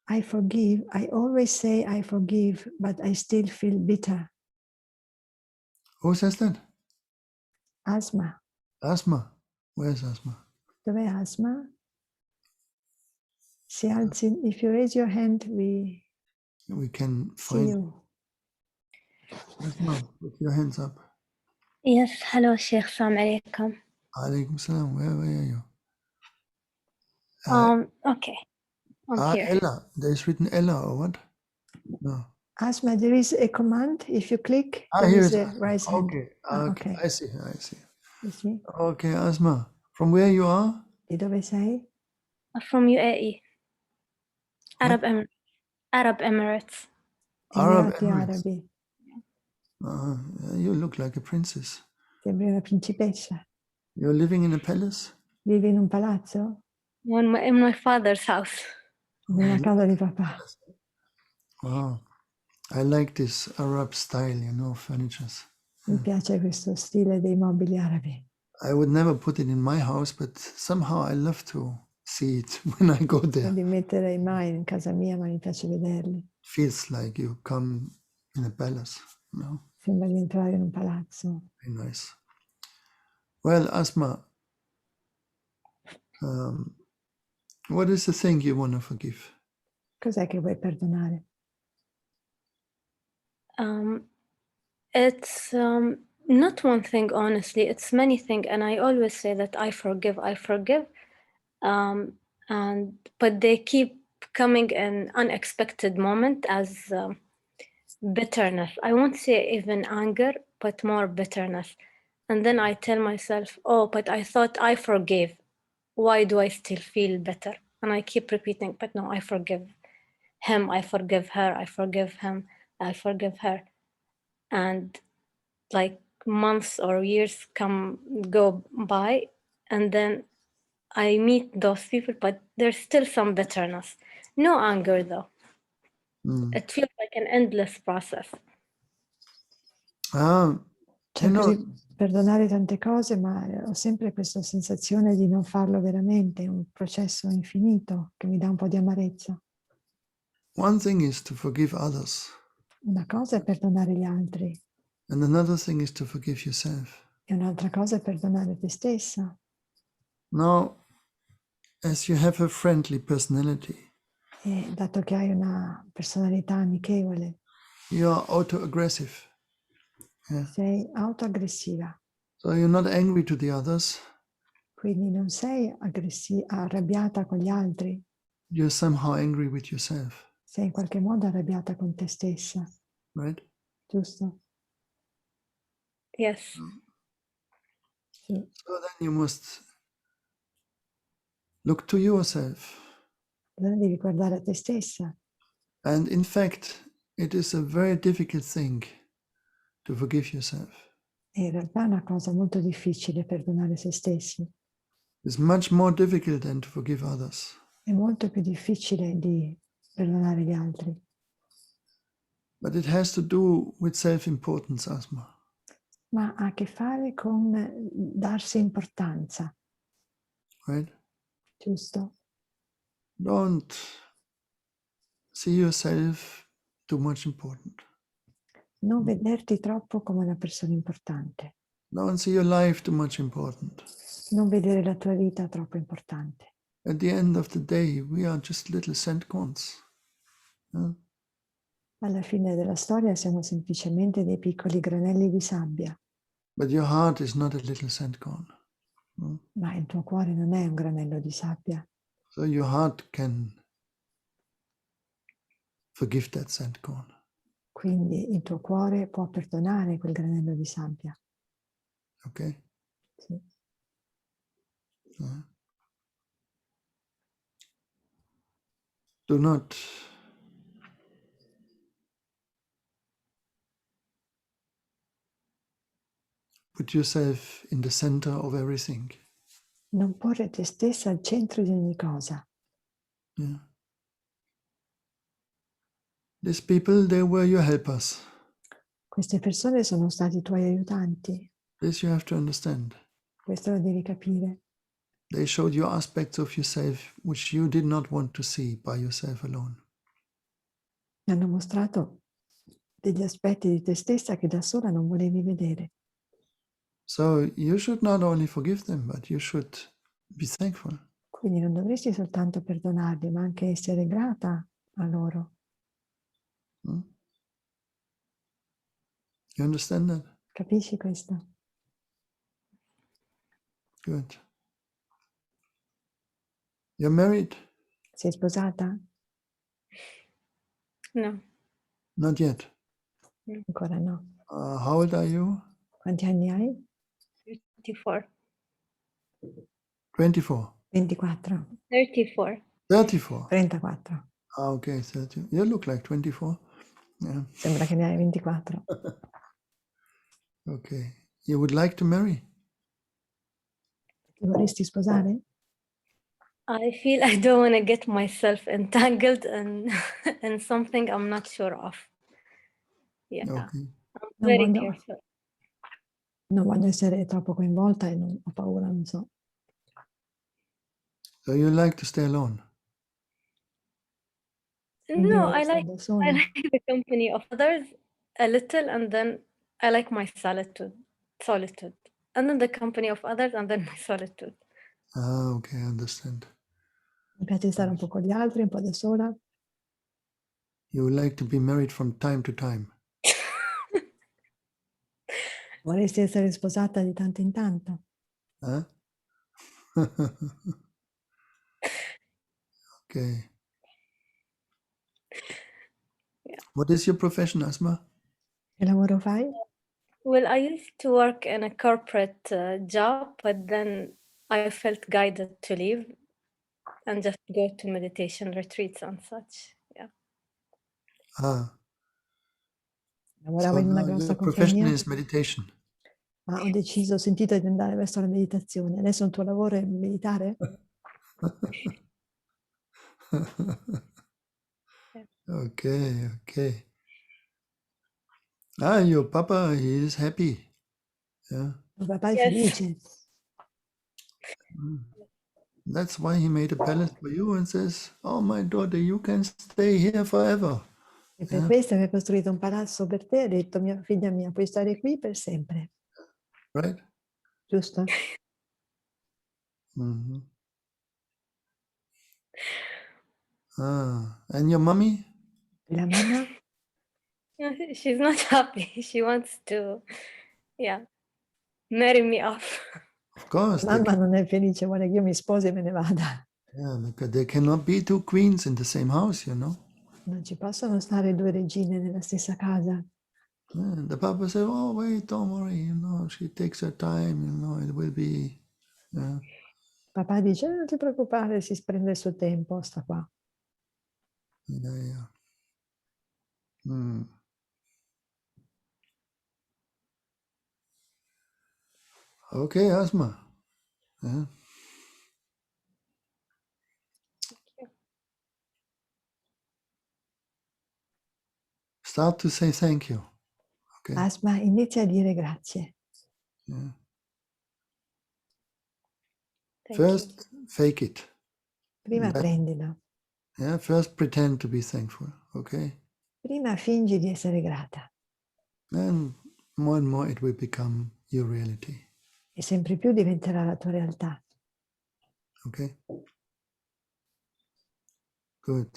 I forgive. I always say I forgive, but I still feel bitter. Who says that? Asma. Asma. Where's Asma? Dov'è Asma? Se alzi, if you raise your hand, we can see find. you. Asma, put your hands up. Yes, hello, Sheikh. Assalamu alaikum. Alaikum salam. Where are you? Okay, I'm here. Ella. There's written Ella or what? No. Asma, there is a command. If you click, there Here is is a Asma. raise hand. Okay. Okay. I see. You see? Okay, Asma. From where you are? Di dove sei? From UAE, What? Arab Emirates. Arab Emirati Emirates. Arabi. You look like a princess. Sembri una principessa. You're living in a palace? Vivi in un palazzo? In my father's house. Nella casa di papà. Wow. I like this Arab style, furnitures. Mi piace questo stile dei mobili arabi. I would never put it in my house, but somehow I love to see it when I go there. Non li metterei mai in casa mia, ma mi piace vederli. Feels like you come in a palace, Sembra di entrare in un palazzo. Very nice. Well, Asma, what is the thing you want to forgive? Cos'è che vuoi perdonare? It's not one thing, honestly. It's many things, and I always say that I forgive. But they keep coming in unexpected moment as bitterness. I won't say even anger, but more bitterness. And then I tell myself, oh, but I thought I forgave. Why do I still feel bitter? And I keep repeating, but no, I forgive him, I forgive her, I forgive him, I forgive her. And like months or years go by, and then I meet those people, but there's still some bitterness. No anger, though. It feels like an endless process. Cerco di perdonare tante cose, ma ho sempre questa sensazione di non farlo veramente, è un processo infinito che mi dà un po' di amarezza. One thing is to forgive others. Una cosa è perdonare gli altri. And another thing is to forgive yourself. E un'altra cosa è perdonare te stessa. Now, as you have a friendly personality, E dato che hai una personalità amichevole, you are auto-aggressive. Yeah. sei autoaggressiva. So you're not angry to the others. Quindi non sei arrabbiata con gli altri, You're somehow angry with yourself. sei in qualche modo arrabbiata con te stessa, Right? giusto? Yes. Sì. So then you must look to yourself. Allora devi guardare a te stessa. And in fact, it is a very difficult thing to forgive yourself. E in realtà è una cosa molto difficile perdonare se stessi. It's much more difficult than to forgive others. È molto più difficile di perdonare gli altri. But it has to do with self-importance, Asma. Ma ha a che fare con darsi importanza, Right? giusto? Don't see yourself too much important. Non vederti troppo come una persona importante. Don't see your life too much important. Non vedere la tua vita troppo importante. At the end of the day, we are just little sand corns. Yeah? Alla fine della storia siamo semplicemente dei piccoli granelli di sabbia. But your heart is not a little sand corn. Ma il tuo cuore non è un granello di sabbia. So your heart can forgive that sand corn. Quindi il tuo cuore può perdonare quel granello di sabbia. Okay? Sì. Do not put yourself in the center of everything. Non porre te stessa al centro di ogni cosa. Yeah. These people, they were your helpers. Queste persone sono stati i tuoi aiutanti. This you have to understand. Questo lo devi capire. They showed you aspects of yourself which you did not want to see by yourself alone. Hanno mostrato degli aspetti di te stessa che da sola non volevi vedere. So you should not only forgive them, but you should be thankful. Quindi non dovresti soltanto perdonarli, ma anche essere grata a loro. You understand that? Capisci questo? Good. You're married? Sei sposata? No. Not yet. Ancora no. How old are you? Quanti anni hai? 34. 24. 24. 34. 34. 34. Okay, 30. You look like 24. Yeah. Sembra che ne hai 24. Okay. You would like to marry? Ti vorresti sposare? I feel I don't want to get myself entangled in something I'm not sure of. Yeah. Okay. I'm Non very voglio, careful. non voglio essere troppo coinvolta e ho paura, non so. So you like to stay alone? Quindi No, vuoi I stare like da sola? the company of others a little, and then I like my solitude, and then the company of others, and then my solitude. Ah, okay, I understand. Mi piace stare un po' con gli altri, un po' da sola. You would like to be married from time to time. Vorresti essere sposata di tanto in tanto? Huh? Okay. Yeah. What is your profession, Asma? Che lavoro fai? Well, I used to work in a corporate job, but then I felt guided to leave and just go to meditation retreats and such. Yeah. Ah, Lavoravo so in una now grossa your profession compagnia, is meditation. ma ho sentito di andare verso la meditazione. Adesso il tuo lavoro è meditare? Okay, okay. Ah, your papa, he is happy. Yeah. Il papà è Yes. felice. That's why he made a palace for you and says, "Oh, my daughter, you can stay here forever." E per questo che ha costruito un palazzo per te, ha detto, mia figlia mia, puoi stare qui per sempre. Right? Giusto? Mm-hmm. Ah, and your mommy? La mamma? She's not happy. She wants to, yeah, marry me off. Of course. La mamma non è felice, vuole che io mi sposi e me ne vada. Yeah, because there cannot be two queens in the same house, you know. Non ci possono stare due regine nella stessa casa. Yeah, the papa said, "Oh, wait, don't worry, you know, she takes her time, you know, it will be." Yeah. Papà dice, non ti preoccupare, si prende il suo tempo, sta qua. Yeah. Hmm. Okay, Asma. Yeah. Start to say thank you. Okay. Asma, inizia a dire grazie. Yeah. Thank you. First, fake it. Prima Then, prendila. yeah, first pretend to be thankful. Okay. Prima fingi di essere grata. Then more and more it will become your reality. E sempre più diventerà la tua realtà. Okay. Good.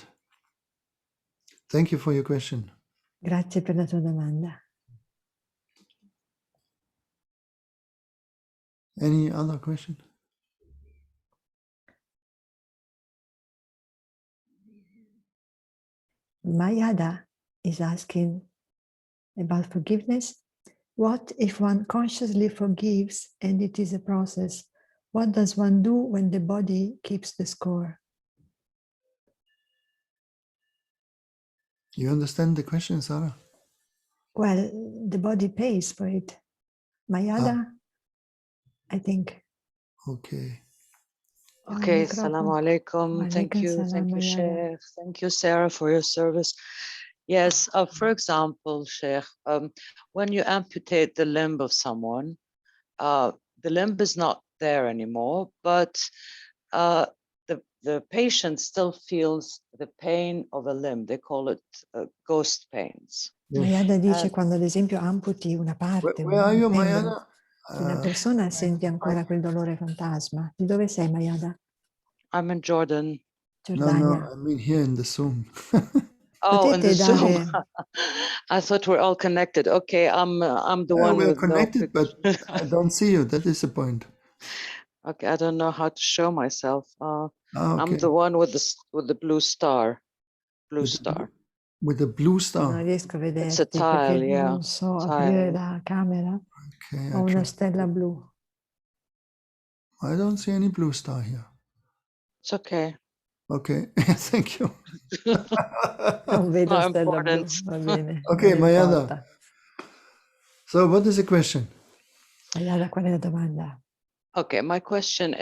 Thank you for your question. Grazie per la tua domanda. Any other question? Mayada is asking about forgiveness. What if one consciously forgives and it is a process? What does one do when the body keeps the score? You understand the question, Sarah? Well, the body pays for it. Mayada, I think. Okay. Okay, Microfono. Assalamu alaikum. Walaikum Thank you, salam, Mayada. Sheikh. Thank you, Sarah, for your service. Yes, for example, Sheikh, when you amputate the limb of someone, the limb is not there anymore, but the patient still feels the pain of a limb. They call it ghost pains. Yes. Mayada dice quando ad esempio amputi una parte, Where are you, un membro Mayada? di una persona, senti ancora quel dolore fantasma. Di dove sei, Mayada? I'm in Jordan. Giordania. I mean here in the Zoom. Oh, in the Potete Zoom. dare, I thought we're all connected. Okay, I'm the one We're with no connected, but picture. I don't see you. That is the point. Okay, I don't know how to show myself. I'm Okay. the one with the blue star. Blue With the star. with the blue non star. riesco a It's a vederti perché tile, yeah. non so Tile. aprire la camera. Okay, Ho I una try. stella blu. I don't see any blue star here. It's okay. Okay, thank you. Non vedo Not stella blu, important. va bene, Okay, non Mayada. importa. So what is the question? Ayala, qual è la domanda? Okay, my question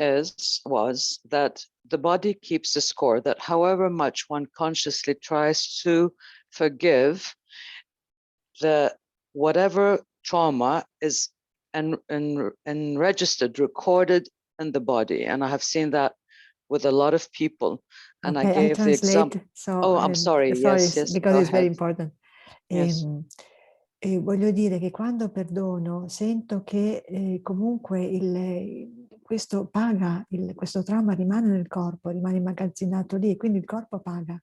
was that the body keeps the score, that however much one consciously tries to forgive, the whatever trauma is and registered, recorded in the body. And I have seen that with a lot of people. And I Okay, I gave the example. translate. So, Oh, I'm sorry. Yes, because go it's very ahead. important. Yes. Voglio dire che quando perdono sento che comunque questo paga, questo trauma rimane nel corpo, rimane immagazzinato lì, quindi il corpo paga.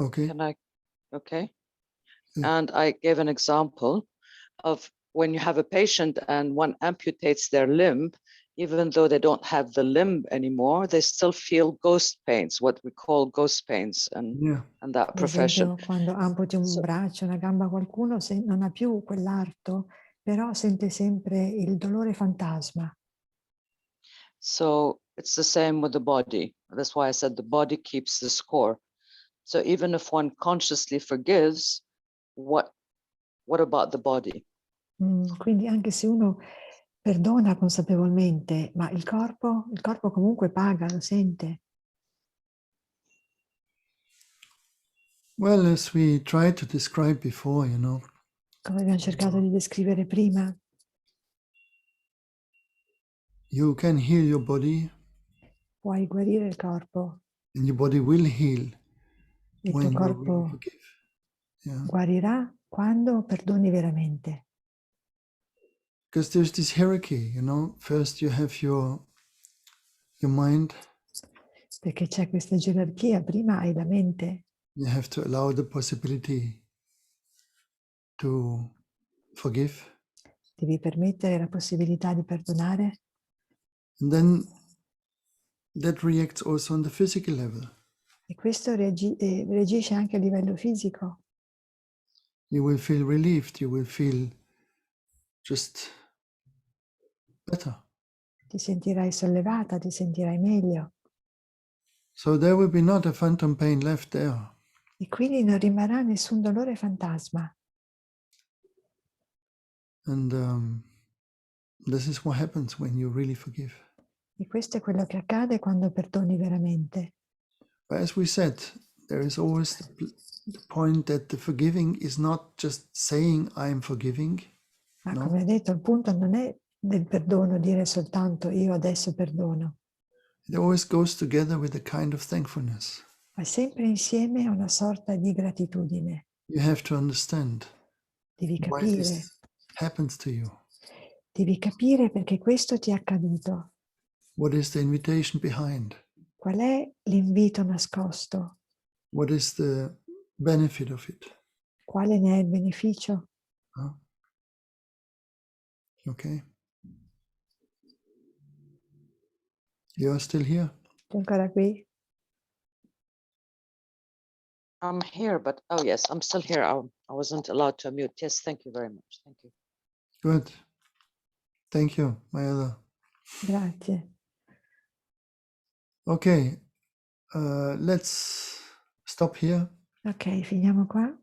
Okay. Okay. Mm. And I gave an example of when you have a patient and one amputates their limb, even though they don't have the limb anymore, they still feel ghost pains, what we call ghost pains and that Ad profession. esempio, quando amputi un So- braccio, una gamba a qualcuno, non ha più quell'arto, però sente sempre il dolore fantasma. So it's the same with the body. That's why I said the body keeps the score. So even if one consciously forgives, what about the body? Quindi anche se uno perdona consapevolmente, ma il corpo comunque paga, lo sente. Well, as we tried to describe before, Come abbiamo cercato di descrivere prima, you can heal your body puoi guarire il corpo, and your body will heal il when tuo you really corpo forgive. Yeah. guarirà quando perdoni veramente. Because there's this hierarchy, First you have your mind. Perché c'è questa gerarchia, prima hai la mente, You have to allow the possibility to forgive. devi permettere la possibilità di perdonare And then that reacts also on the physical level. e questo reagisce anche a livello fisico. You will feel relieved. You will feel just better. Ti sentirai sollevata, ti sentirai meglio So there will be not a phantom pain left there. e quindi non rimarrà nessun dolore fantasma. And this is what happens when you really forgive. E questo è quello che accade quando perdoni veramente. But as we said, there is always the point that the forgiving is not just saying I'm forgiving. Ma No. come detto, il punto non è del perdono dire soltanto io adesso perdono, It always goes together with a kind of thankfulness. ma sempre insieme a una sorta di gratitudine. You have to understand Devi why capire, this happens to you. devi capire perché questo ti è accaduto. What is the invitation behind? Qual è l'invito nascosto? What is the benefit of it? Quale ne è il beneficio? Huh? Okay. You are still here? Sei ancora qui? I'm here, but oh yes, I'm still here. I wasn't allowed to unmute. Yes, thank you very much. Thank you. Good. Thank you, Mayada. Grazie. Okay, let's stop here. Ok, finiamo qua.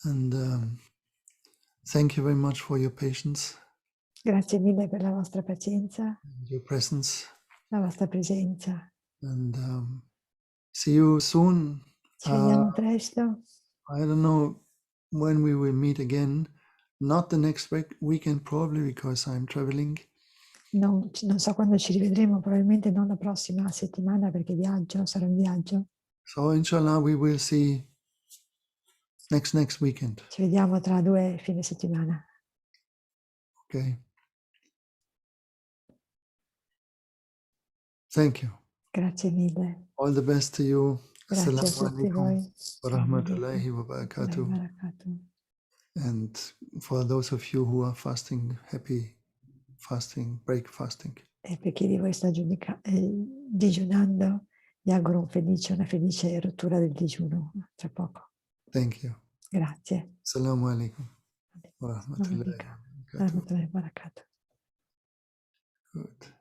And thank you very much for your patience, Grazie mille per la vostra pazienza, your presence, la vostra presenza. and see you soon. Ci vediamo presto. I don't know when we will meet again. Not the next weekend, probably, because I'm traveling. Non so quando ci rivedremo, probabilmente non la prossima settimana perché sarò in viaggio. So inshallah, we will see next weekend. Ci vediamo tra 2 fine settimana. Okay. Thank you. Grazie mille. All the best to you. Grazie a Assalamu tutti alaikum voi. wa rahmatullahi wa barakatuh. Barakatuh. And for those of you who are fasting, happy fasting, break fasting. E per chi di voi sta digiunando, vi auguro una felice rottura del digiuno tra poco. Thank you. Grazie. Assalamu alaikum wa rahmatullahi wa barakatuh. Rahmatullahi wa barakatuh. Good.